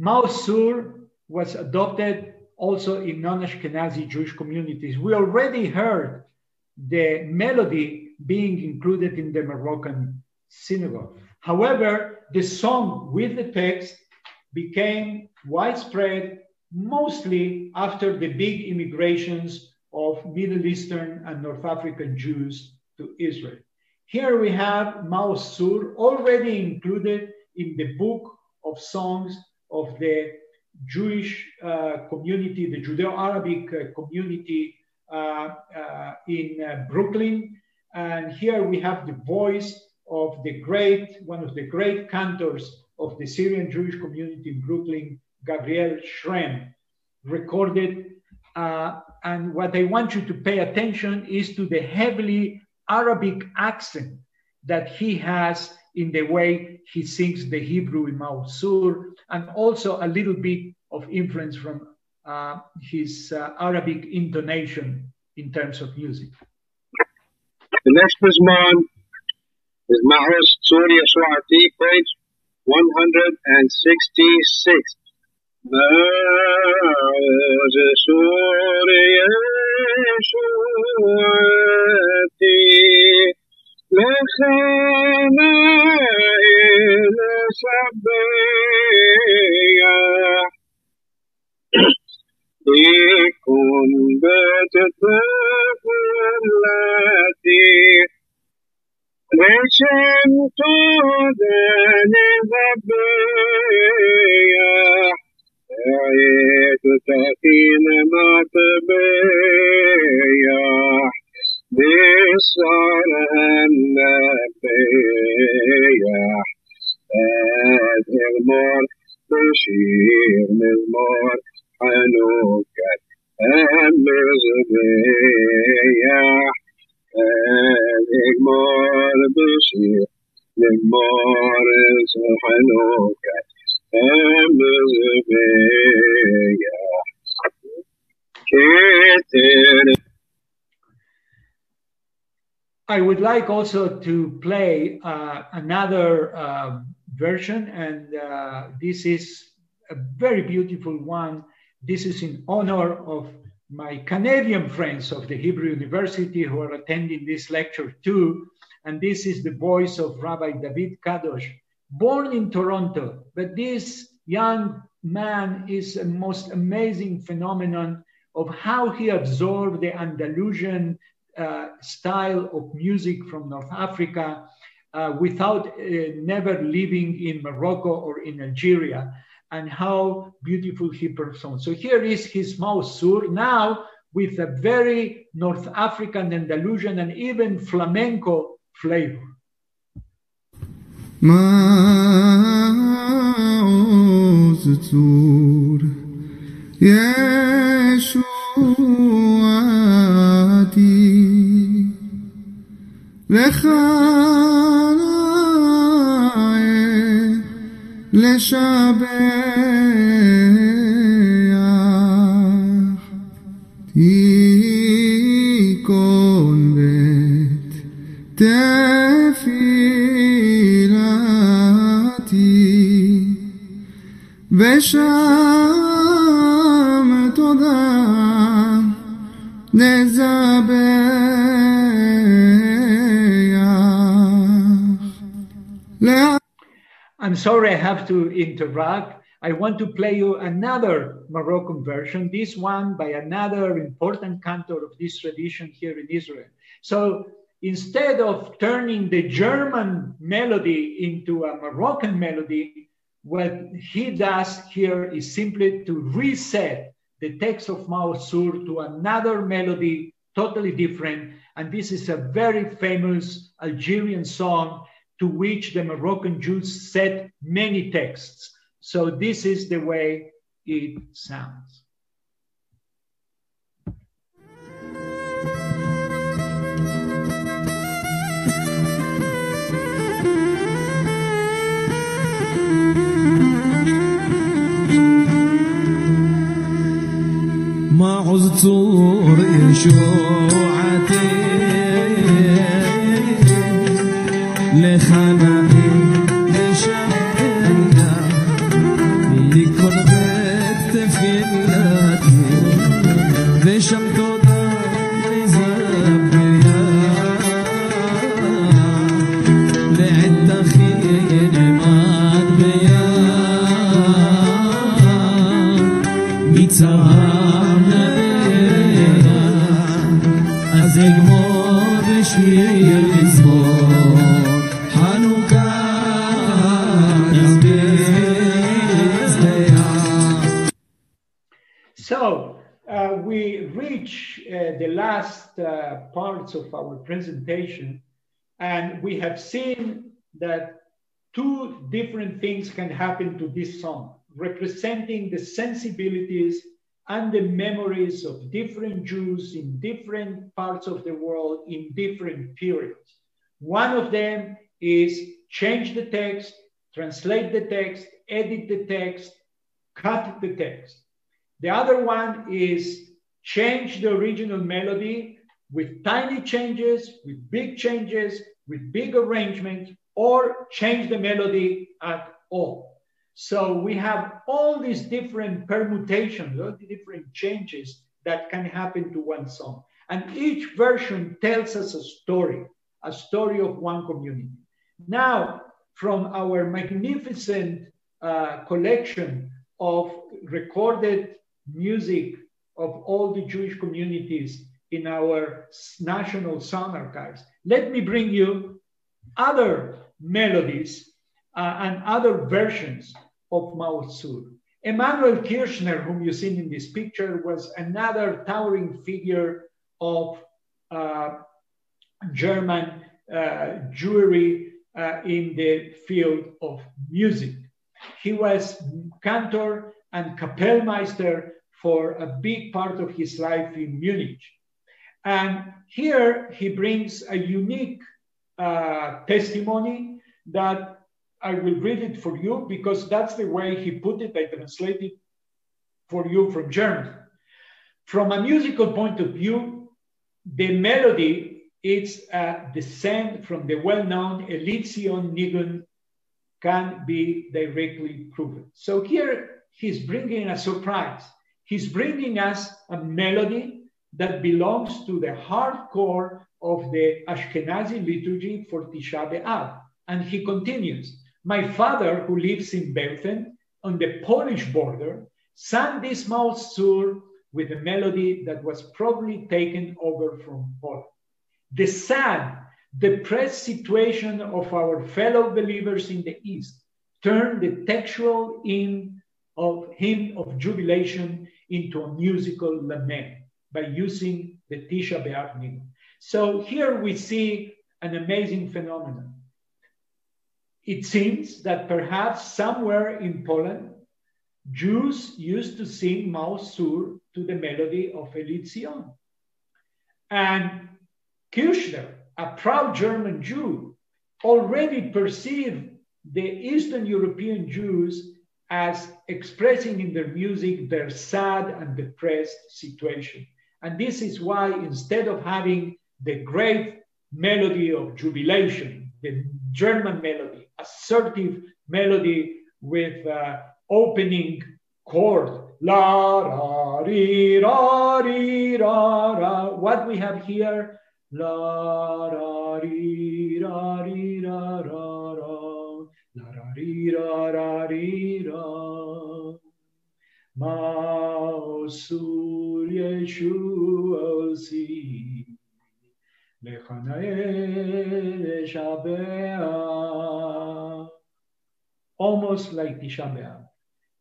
Maoz Tzur was adopted also in non-Ashkenazi Jewish communities. We already heard the melody being included in the Moroccan synagogue. However, the song with the text became widespread mostly after the big immigrations of Middle Eastern and North African Jews to Israel. Here we have Maoz Tzur already included in the book of songs of the Jewish community, the Judeo-Arabic community in Brooklyn. And here we have the voice of one of the great cantors of the Syrian Jewish community in Brooklyn, Gabriel Shrem, recorded. And what I want you to pay attention is to the heavily Arabic accent that he has in the way he sings the Hebrew in Maoz Tzur, and also a little bit of influence from his Arabic intonation in terms of music. The next Pizman is Maoz Tzur Yeshuati, page 166. Maoz Tzur Yeshuati, Lechana Elesabeyah, Ikun betefilati, Reshem Todani Zabeyah, Ayet Takin Matbeyah, Bisar Nabeyah, Elmor Bashir Milmor Hanukkah, Mizbeyah, Elmor Bashir Milmor Hanukkah, Mizbeyah, Keter. I would like also to play another version, and this is a very beautiful one. This is in honor of my Canadian friends of the Hebrew University who are attending this lecture too. And this is the voice of Rabbi David Kadosh, born in Toronto. But this young man is a most amazing phenomenon of how he absorbed the Andalusian style of music from North Africa without never living in Morocco or in Algeria, and how beautiful he performs. So here is his Maoz Tzur, now with a very North African, Andalusian, and even flamenco flavor. Maoz Tzur Yeshuati, Lechanae Leshabeach, Tikon bet Tefilati, Vesham Toda Nezabeach. I'm sorry I have to interrupt. I want to play you another Moroccan version, this one by another important cantor of this tradition here in Israel. So instead of turning the German melody into a Moroccan melody, what he does here is simply to reset the text of Maoz Tzur to another melody, totally different. And this is a very famous Algerian song to which the Moroccan Jews set many texts. So this is the way it sounds. معوز tzur يشوعتي لخنائي لشعرنا لكل بيت تفكيلاتي ושם תודה לזביה לעד אחי נעמד ביה מצעם נבלה אז אגמור בשיר מזמור חנוכה So we reach the last parts of our presentation, and we have seen that two different things can happen to this song, representing the sensibilities and the memories of different Jews in different parts of the world in different periods. One of them is change the text, translate the text, edit the text, cut the text. The other one is change the original melody with tiny changes, with big changes, with big arrangements, or change the melody at all. So we have all these different permutations, all the different changes that can happen to one song. And each version tells us a story of one community. Now, from our magnificent collection of recorded music of all the Jewish communities in our national song archives, let me bring you other melodies and other versions of Maoz Tzur. Emanuel Kirchner, whom you see in this picture, was another towering figure of German Jewry in the field of music. He was cantor and Kapellmeister for a big part of his life in Munich. And here he brings a unique testimony that I will read it for you because that's the way he put it. I translate it for you from German. From a musical point of view, the melody is a descent from the well-known Elysion Nigun can be directly proven. So here he's bringing a surprise. He's bringing us a melody that belongs to the hardcore of the Ashkenazi liturgy for Tisha B'Av. And he continues, my father, who lives in Belten on the Polish border, sang this Maoz Tzur with a melody that was probably taken over from Poland. The sad, depressed situation of our fellow believers in the East turned the textual hymn of jubilation into a musical lament by using the Tisha B'Av Nigun. So here we see an amazing phenomenon. It seems that perhaps somewhere in Poland, Jews used to sing Maoz Tzur to the melody of Elysion. And Kirchner, a proud German Jew, already perceived the Eastern European Jews as expressing in their music their sad and depressed situation. And this is why instead of having the great melody of jubilation, the German melody, assertive melody with opening chord, la, ra, ri, ra, ra, what we have here, la, ra, ri, ra, ra, ra, la, ra, ri, ra, ra, Maoz Tzur Seroussi, almost like Tisha B'Av.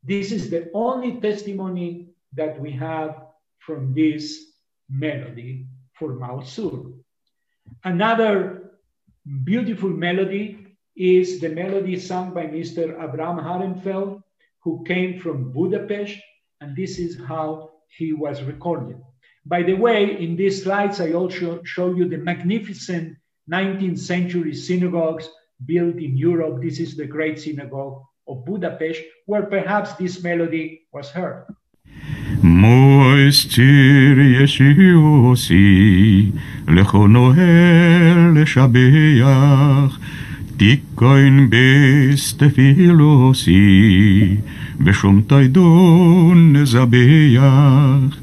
This is the only testimony that we have from this melody for Maoz Tzur. Another beautiful melody is the melody sung by Mr. Abraham Harenfeld, who came from Budapest, and this is how he was recorded. By the way, in these slides, I also show you the magnificent 19th century synagogues built in Europe. This is the Great Synagogue of Budapest, where perhaps this melody was heard. Maoz Tzur Seroussi, lecho noel leshabeach, tikoin bes tefilosi, b'shom taidon nezabeach,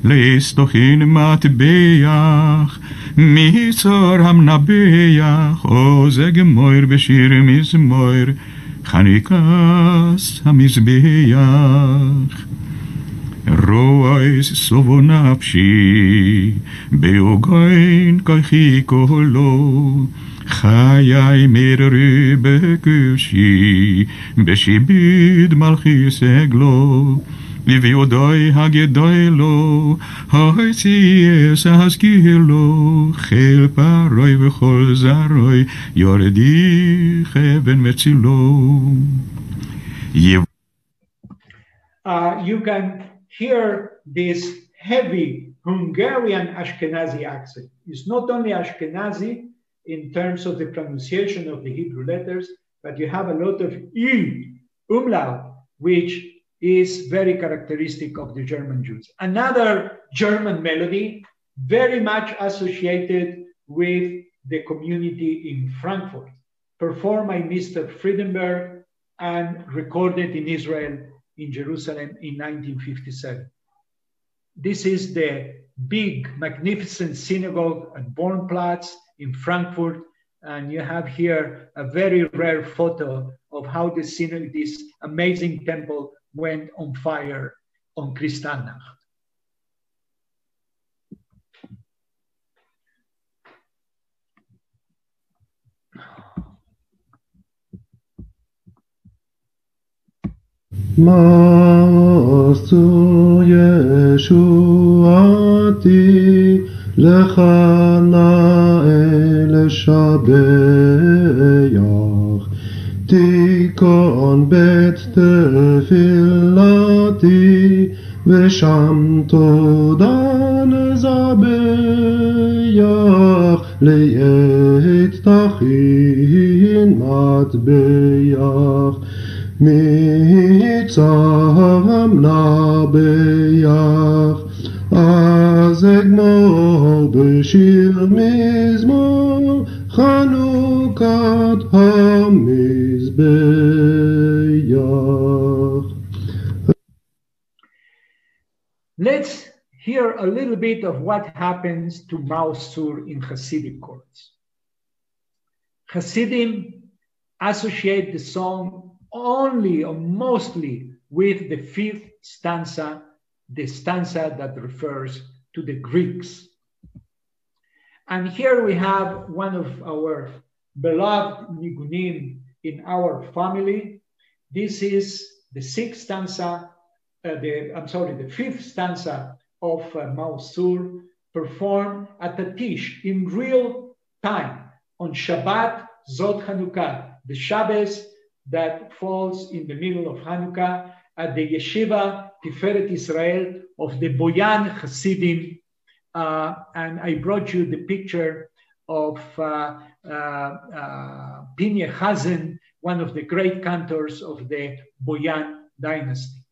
leistochin matbeach, mitzor hamnabeach, ozeg moir b'shir mizmoir, Hanukkah's hamizbeach. Rois sovonapshi, beogain koichi kolo, chayai merri bekushi, beshibid malchis eglo, viviodoi hagedoilo, hoitzies haskilo, chel paroi v'chol zaroi, yordi cheven metzilo. You can hear this heavy Hungarian Ashkenazi accent. It's not only Ashkenazi in terms of the pronunciation of the Hebrew letters, but you have a lot of I, umlaut, which is very characteristic of the German Jews. Another German melody, very much associated with the community in Frankfurt, performed by Mr. Friedenberg and recorded in Israel, in Jerusalem in 1957. This is the big, magnificent synagogue at Bornplatz in Frankfurt. And you have here a very rare photo of how the synagogue, this amazing temple, went on fire on Kristallnacht. Maoz Tzur Yeshuati lecha na'e leshabeach tikon bet tefilati v'sham toda nezabeach le'et tachin matbeach Mitzam nabeach azegmor b'shir mizmor Chanukah hamizbeach. Let's hear a little bit of what happens to Maoz Tzur in Hasidic courts. Hasidim associate the song only or mostly with the fifth stanza, the stanza that refers to the Greeks. And here we have one of our beloved nigunim in our family. This is the sixth stanza, the fifth stanza of Maoz Tzur, performed at a tish in real time on Shabbat Zot Hanukkah, the Shabbos that falls in the middle of Hanukkah at the Yeshiva Tiferet Israel of the Boyan Hasidim. And I brought you the picture of Pinye Hazen, one of the great cantors of the Boyan dynasty.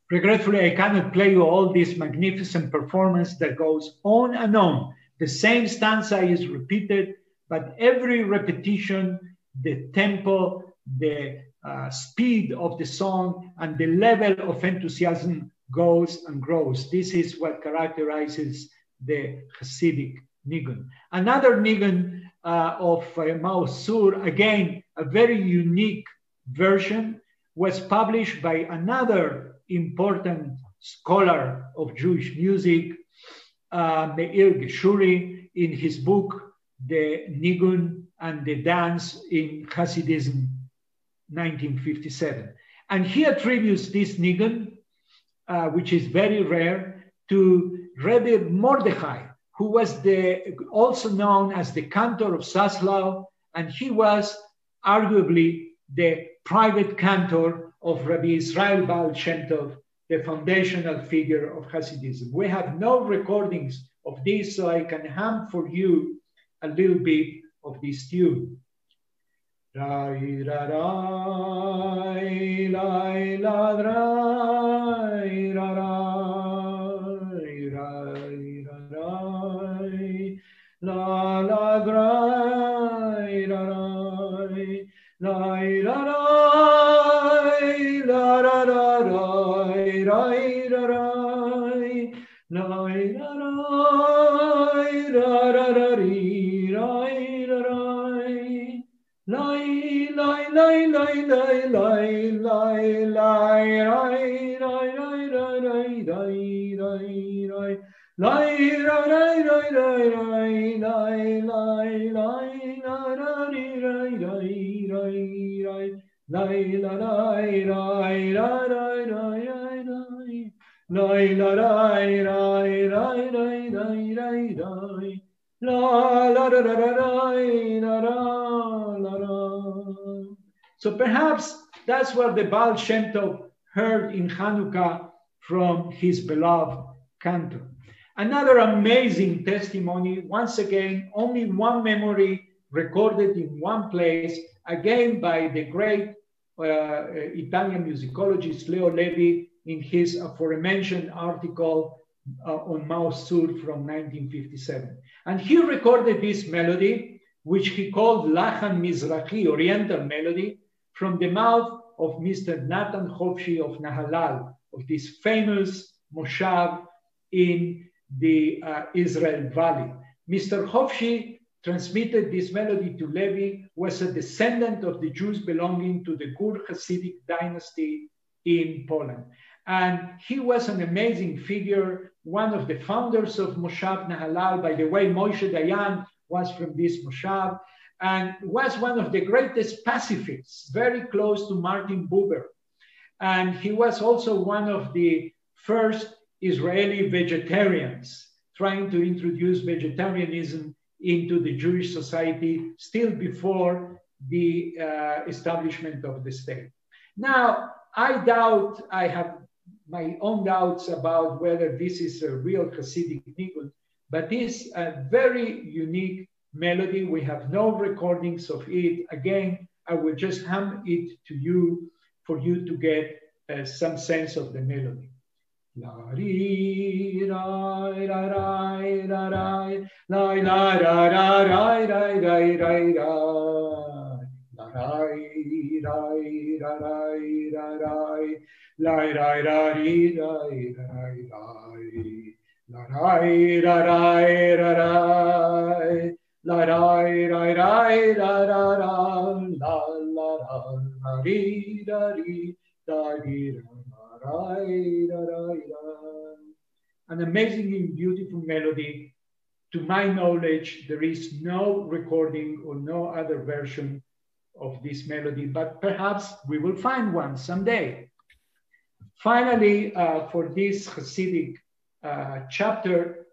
Regretfully, I cannot play you all this magnificent performance that goes on and on. The same stanza is repeated, but every repetition, the tempo, the speed of the song and the level of enthusiasm goes and grows. This is what characterizes the Hasidic nigun. Another nigun of Maoz Tzur, again, a very unique version, was published by another important scholar of Jewish music, Meir Geshuri, in his book, The Nigun and the Dance in Hasidism, 1957. And he attributes this nigun, which is very rare, to Rebbe Mordechai, who was also known as the cantor of Zaslau, and he was arguably the private cantor of Rabbi Israel Baal Shem Tov, the foundational figure of Hasidism. We have no recordings of this, so I can hum for you a little bit of this tune. Rai ra rai, rai la rai ra rai, rai ra rai, la la rai ra rai, rai ra rai, la ra rai, rai ra rai, rai ra rai, ra ra rai, rai ra rai. Lai lai lai lai lai lai lai lai rai rai rai rai rai rai rai lai rai rai rai rai lai lai lai rai rai rai rai lai la rai rai rai rai rai lai la rai rai rai rai rai rai la la la la la la. So perhaps that's what the Baal Shem Tov heard in Hanukkah from his beloved cantor. Another amazing testimony, once again, only one memory recorded in one place, again by the great Italian musicologist Leo Levi in his aforementioned article on Maoz Tzur from 1957. And he recorded this melody, which he called Lachan Mizrahi, Oriental melody, from the mouth of Mr. Natan Hofshi of Nahalal, of this famous moshav in the Israel Valley. Mr. Hofshi transmitted this melody to Levi, who was a descendant of the Jews belonging to the Gur Hasidic dynasty in Poland. And he was an amazing figure, one of the founders of Moshav Nahalal. By the way, Moshe Dayan was from this Moshav and was one of the greatest pacifists, very close to Martin Buber. And he was also one of the first Israeli vegetarians trying to introduce vegetarianism into the Jewish society still before the establishment of the state. Now, I have my own doubts about whether this is a real Hasidic nigun, but it's a very unique melody. We have no recordings of it. Again, I will just hum it to you for you to get some sense of the melody. La ri ra ra ra ra ra la la ra ra ra ra ra ra la ra ra ra ra lai rai rai rai rai rai la rai rai rai la rai rai rai la la la la ri ri ri rai. An amazing and beautiful melody. To my knowledge, there is no recording or no other version of this melody, but perhaps we will find one someday. Finally, for this Hasidic chapter,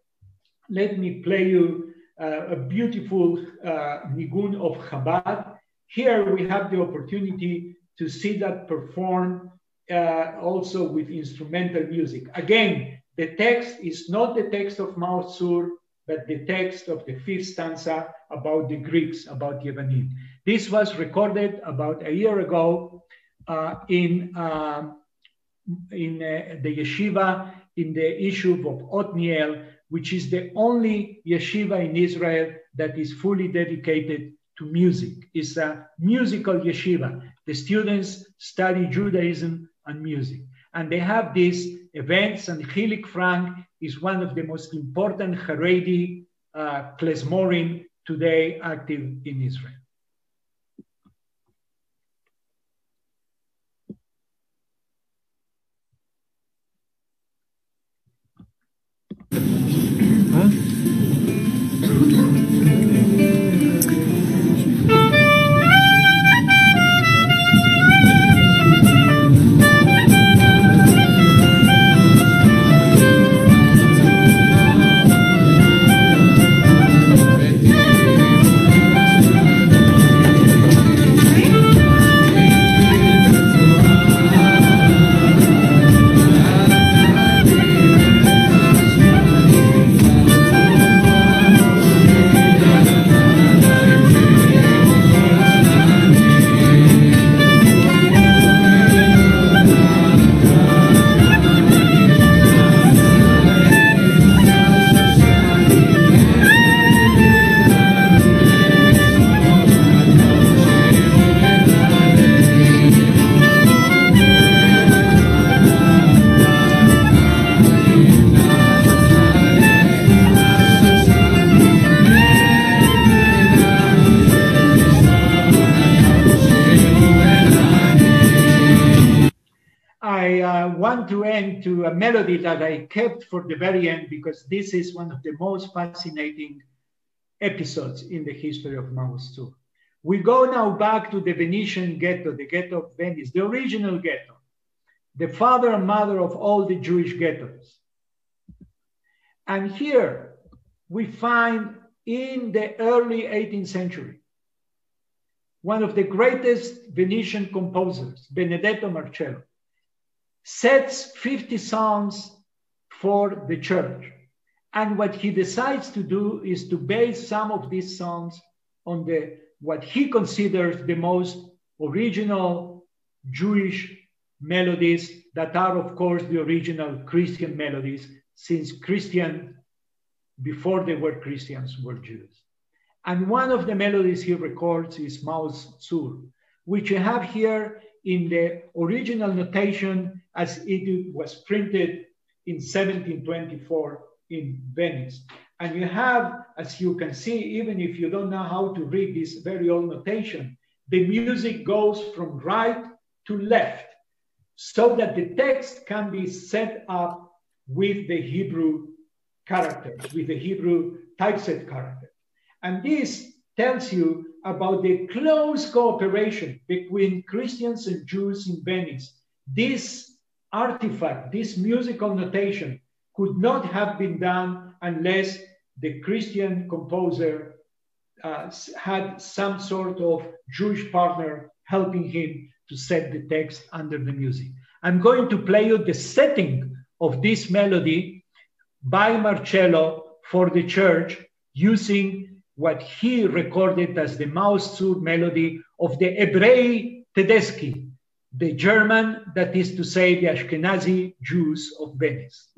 let me play you a beautiful nigun of Chabad. Here we have the opportunity to see that performed also with instrumental music. Again, the text is not the text of Maoz Tzur, but the text of the 5th stanza about the Greeks, about Yevanim. This was recorded about a year ago in the yeshiva in the Yishuv of Otniel, which is the only yeshiva in Israel that is fully dedicated to music. It's a musical yeshiva. The students study Judaism and music. And they have these events, and Hilik Frank is one of the most important Haredi klezmorim today active in Israel. To end to a melody that I kept for the very end, because this is one of the most fascinating episodes in the history of Maoz Tzur. We go now back to the Venetian ghetto, the ghetto of Venice, the original ghetto, the father and mother of all the Jewish ghettos. And here we find in the early 18th century, one of the greatest Venetian composers, Benedetto Marcello, sets 50 songs for the church. And what he decides to do is to base some of these songs on what he considers the most original Jewish melodies that are, of course, the original Christian melodies, since before they were Christians, were Jews. And one of the melodies he records is Maoz Tzur, which you have here in the original notation as it was printed in 1724 in Venice. And you have, as you can see, even if you don't know how to read this very old notation, the music goes from right to left so that the text can be set up with the Hebrew characters, with the Hebrew typeset character. And this tells you about the close cooperation between Christians and Jews in Venice. This artifact, this musical notation, could not have been done unless the Christian composer had some sort of Jewish partner helping him to set the text under the music. I'm going to play you the setting of this melody by Marcello for the church using what he recorded as the Maoz Tzur melody of the Ebrei Tedeschi, the German, that is to say, the Ashkenazi Jews of Venice.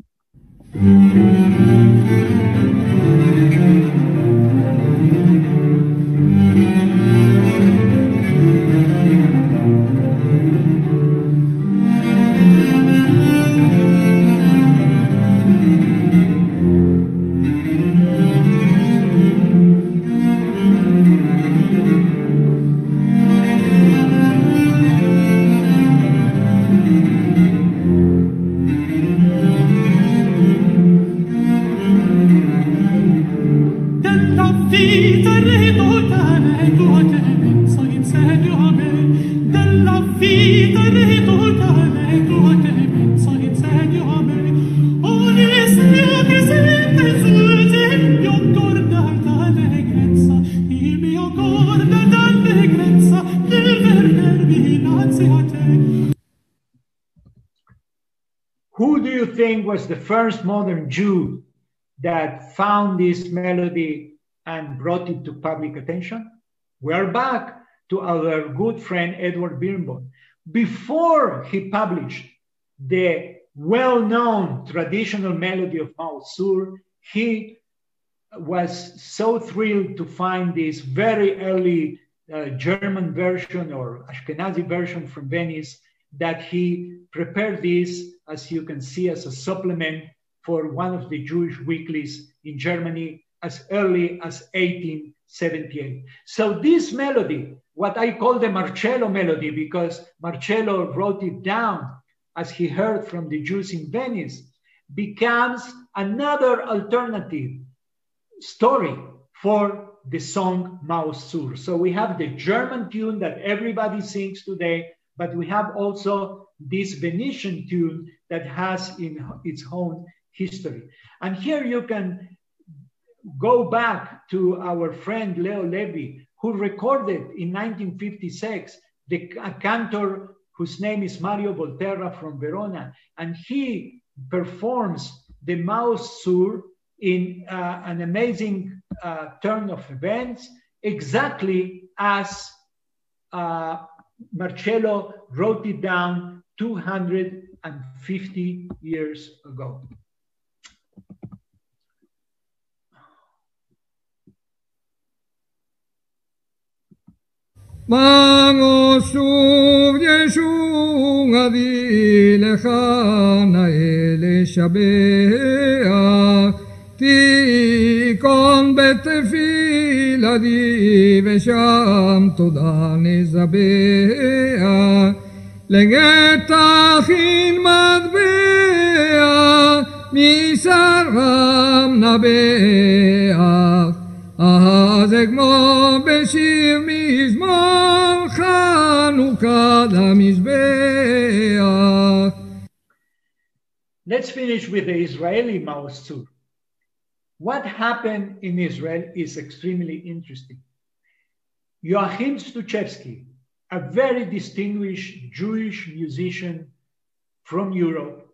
Who do you think was the first modern Jew that found this melody and brought it to public attention? We're back to our good friend Edward Birnbaum. Before he published the well-known traditional melody of Maoz Tzur, he was so thrilled to find this very early German version or Ashkenazi version from Venice that he prepared this, as you can see, as a supplement for one of the Jewish weeklies in Germany as early as 1878. So this melody, what I call the Marcello melody, because Marcello wrote it down as he heard from the Jews in Venice, becomes another alternative story for the song Maoz Tzur. So we have the German tune that everybody sings today, but we have also this Venetian tune that has in its own history. And here you can go back to our friend Leo Levi, who recorded in 1956 a cantor whose name is Mario Volterra from Verona, and he performs the Maoz Tzur in an amazing turn of events, exactly as Marcello wrote it down 250 years ago. Maoz Tzur Yeshua di lechana eleshabeach tikon betefila di vesham toda nezabeach legetachin madbeach misaram nabeach אז אגמור בשיר מזמור חנוכה למזבח. Let's finish with the Israeli Maoz Tzur. What happened in Israel is extremely interesting. Joachim Stuchevsky, a very distinguished Jewish musician from Europe,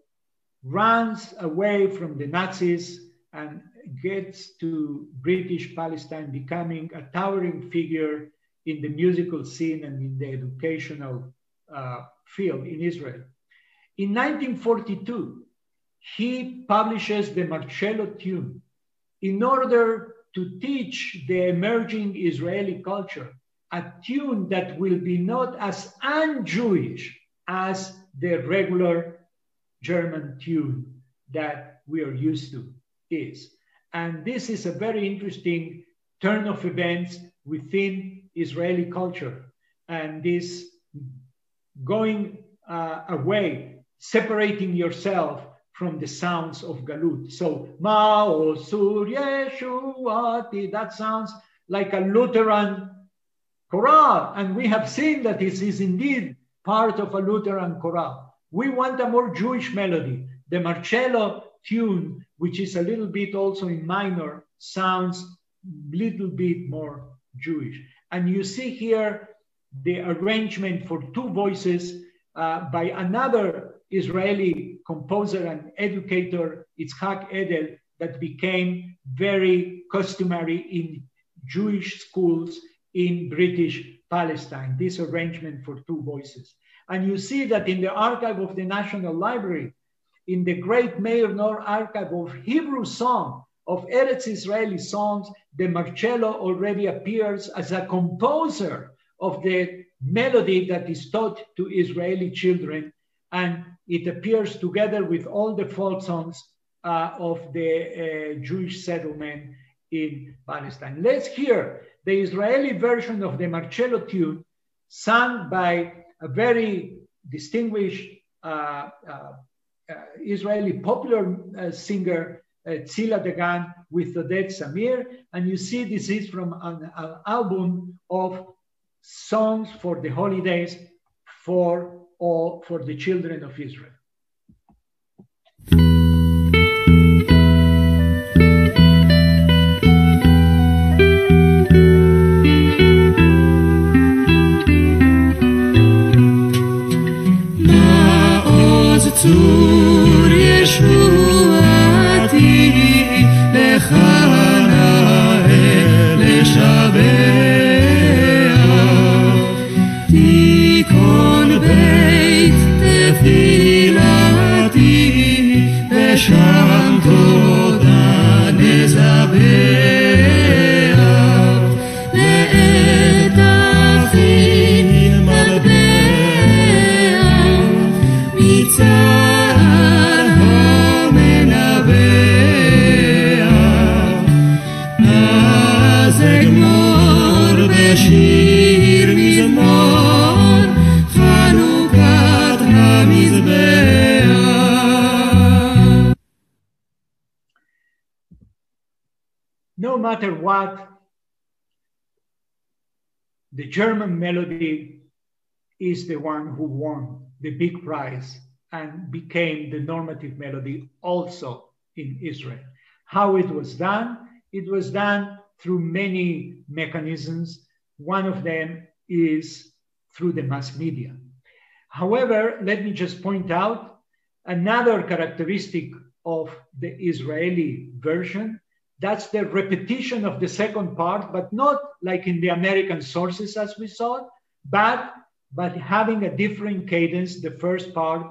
runs away from the Nazis and gets to British Palestine, becoming a towering figure in the musical scene and in the educational field in Israel. In 1942, he publishes the Marcello tune in order to teach the emerging Israeli culture a tune that will be not as un-Jewish as the regular German tune that we are used to is. And this is a very interesting turn of events within Israeli culture. And this going away, separating yourself from the sounds of Galut. So, Maoz Tzur Yeshuati, that sounds like a Lutheran chorale. And we have seen that this is indeed part of a Lutheran chorale. We want a more Jewish melody. The Marcello tune, which is a little bit also in minor, sounds a little bit more Jewish. And you see here the arrangement for two voices by another Israeli composer and educator, Yitzhak Edel, that became very customary in Jewish schools in British Palestine, this arrangement for two voices. And you see that in the archive of the National Library, in the great Meir Nor archive of Hebrew song, of Eretz Israeli songs, the Marcello already appears as a composer of the melody that is taught to Israeli children, and it appears together with all the folk songs of the Jewish settlement in Palestine. Let's hear the Israeli version of the Marcello tune, sung by a very distinguished Israeli popular singer, Tzila Dagan, with Oded Samir. And you see this is from an album of songs for the holidays for the children of Israel. Maoz Tzur Yeshuati lechana eleshabeach tikon beit tefila matter what, the German melody is the one who won the big prize and became the normative melody also in Israel. How it was done? It was done through many mechanisms. One of them is through the mass media. However, let me just point out another characteristic of the Israeli version. That's the repetition of the second part, but not like in the American sources as we saw, but having a different cadence. The first part,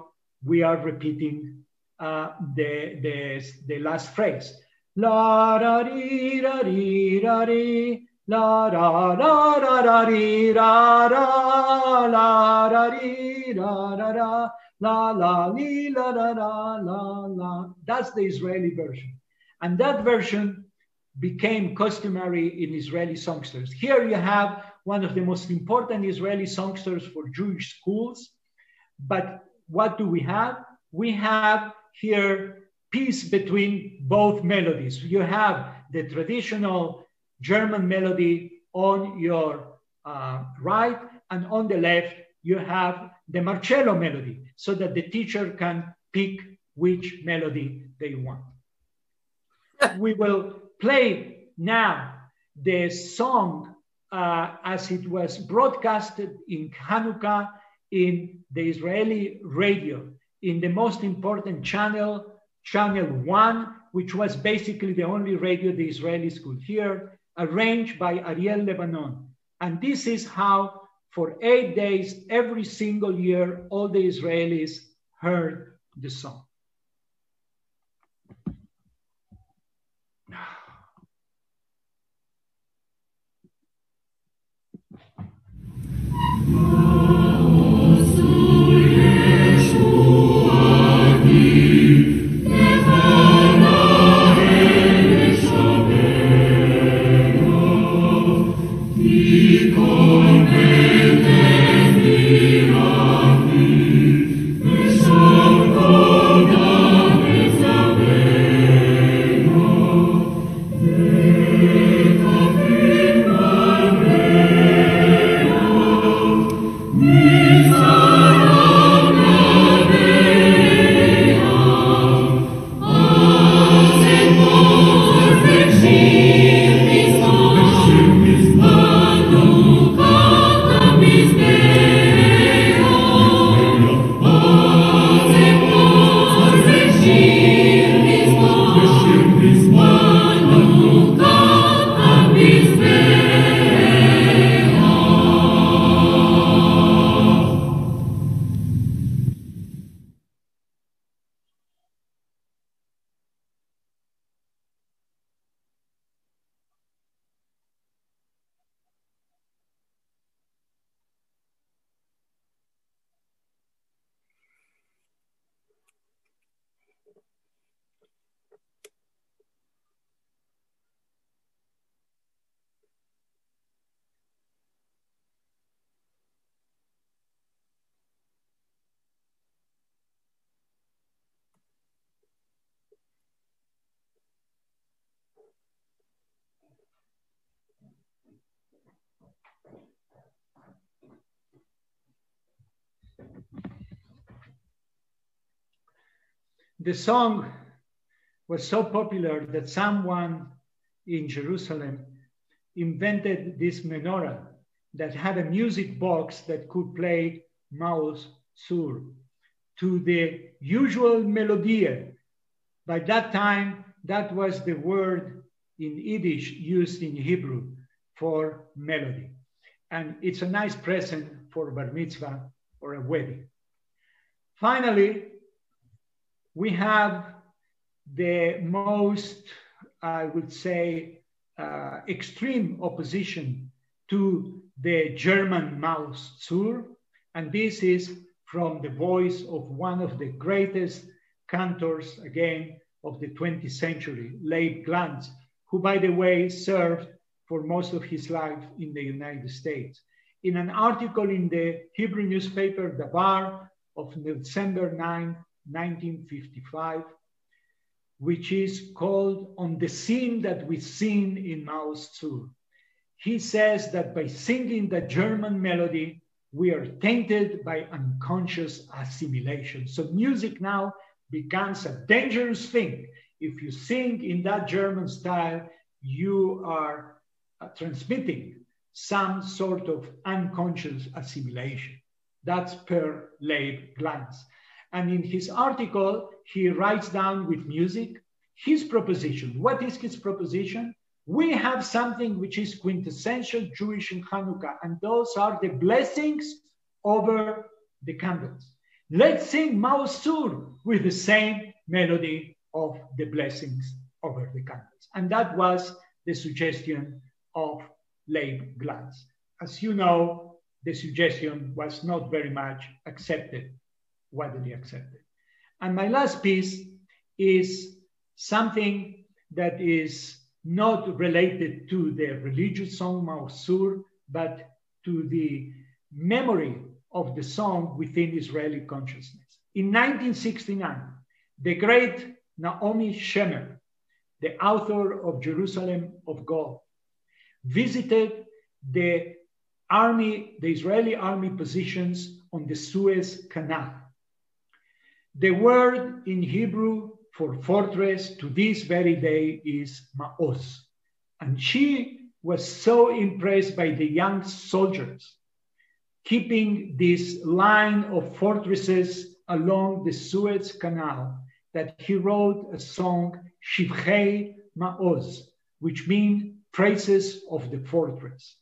we are repeating the last phrase. La ra ri ra ri ra ri, la ra ra ra ra ri ra ra, la ra ri ra ra ra, la la li la ra ra la la. That's the Israeli version. And that version became customary in Israeli songsters. Here you have one of the most important Israeli songsters for Jewish schools. But what do we have? We have here peace between both melodies. You have the traditional German melody on your right, and on the left, you have the Marcello melody, so that the teacher can pick which melody they want. We will play now the song as it was broadcasted in Hanukkah in the Israeli radio, in the most important channel, Channel 1, which was basically the only radio the Israelis could hear, arranged by Ariel Lebanon. And this is how, for 8 days, every single year, all the Israelis heard the song. The song was so popular that someone in Jerusalem invented this menorah that had a music box that could play Maoz Tzur to the usual melodie. By that time, that was the word in Yiddish used in Hebrew for melody. And it's a nice present for bar mitzvah or a wedding. Finally, we have the most, I would say, extreme opposition to the German Maoz Tzur, and this is from the voice of one of the greatest cantors, again, of the 20th century, Leib Glantz, who, by the way, served for most of his life in the United States. In an article in the Hebrew newspaper, Dabar, of December 9, 1955, which is called On the Scene That We Sing in Maoz Tzur. He says that by singing the German melody, we are tainted by unconscious assimilation. So music now becomes a dangerous thing. If you sing in that German style, you are transmitting some sort of unconscious assimilation. That's per Leib Glantz. And in his article, he writes down with music his proposition. What is his proposition? We have something which is quintessential Jewish in Hanukkah, and those are the blessings over the candles. Let's sing Maoz Tzur with the same melody of the blessings over the candles. And that was the suggestion of Leib Glantz. As you know, the suggestion was not very much accepted, widely accepted. And my last piece is something that is not related to the religious song Maoz Tzur, but to the memory of the song within Israeli consciousness. In 1969, the great Naomi Shemer, the author of Jerusalem of God, visited the Israeli army positions on the Suez Canal. The word in Hebrew for fortress to this very day is Maoz. And she was so impressed by the young soldiers keeping this line of fortresses along the Suez Canal that he wrote a song, Shivchei Maoz, which means praises of the fortress.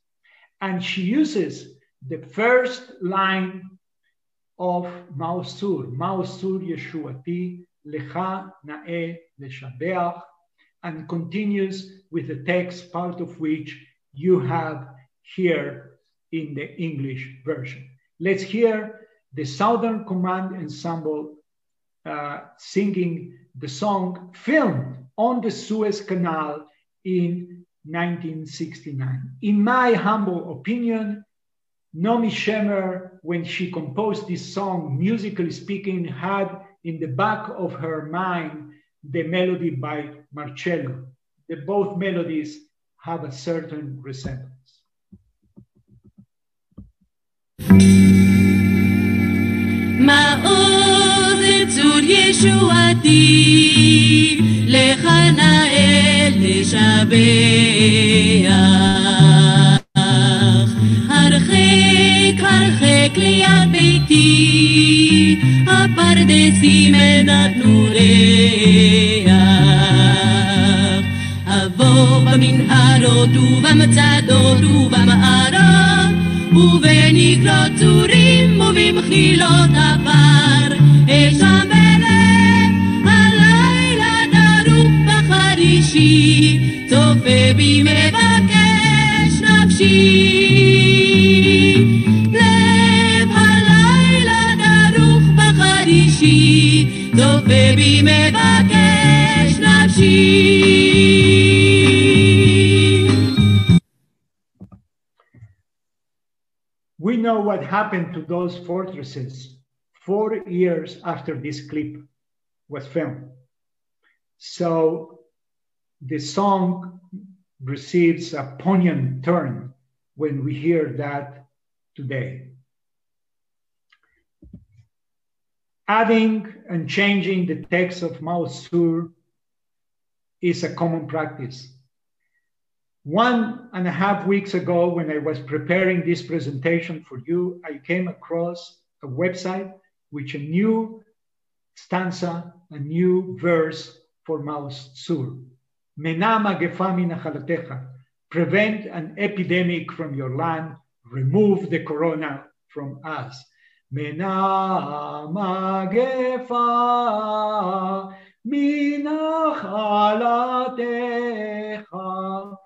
And she uses the first line of Maoz Tzur, Maoz Tzur Yeshuati, Lecha Na'eh Leshabeach, and continues with the text, part of which you have here in the English version. Let's hear the Southern Command Ensemble singing the song, filmed on the Suez Canal in 1969. In my humble opinion, Naomi Shemer, when she composed this song, musically speaking, had in the back of her mind the melody by Marcello. Both melodies have a certain resemblance. Maoz Tzur Yeshuati, Lecha Na'eh Leshabeach, הרחק ליד ביתי, הפרדסים נתנו ריח. אבוא במנהרות ובמצדות ובמערות, ובנקרות צורים ובמחילות עפר, אשם בלב הלילה דרוך בחרישי, צופה בי מבקש נפשי. צופה בי מבקש נפשי. We know what happened to those fortresses 4 years after this clip was filmed. So the song receives a poignant turn when we hear that today. Adding and changing the text of Maoz Tzur is a common practice. 1.5 weeks ago, when I was preparing this presentation for you, I came across a website with a new stanza, a new verse for Maoz Tzur. Mena magefa minachalatecha, prevent an epidemic from your land, remove the corona from us. Mena magefa minachalatecha,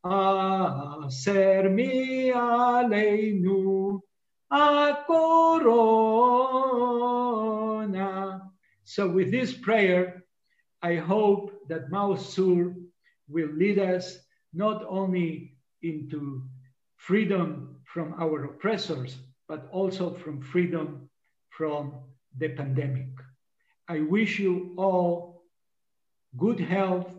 aser mi aleinu a-corona. So with this prayer, I hope that Maoz Tzur will lead us not only into freedom from our oppressors, but also from freedom from the pandemic. I wish you all good health,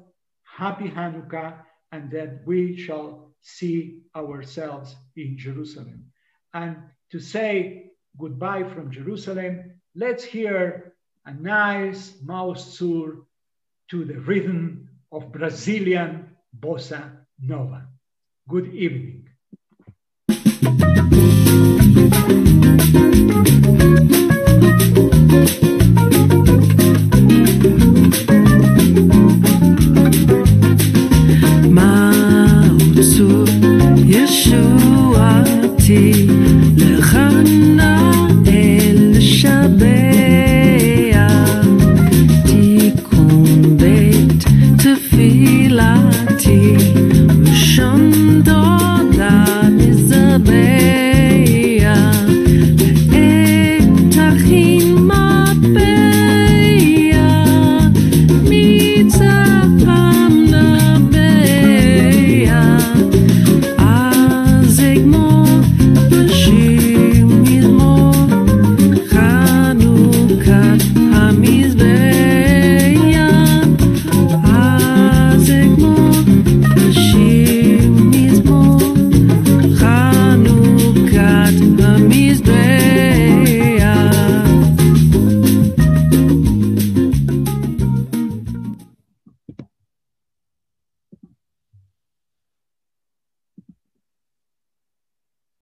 happy Hanukkah, and that we shall see ourselves in Jerusalem. And to say goodbye from Jerusalem, let's hear a nice Maoz Tzur to the rhythm of Brazilian bossa nova. Good evening.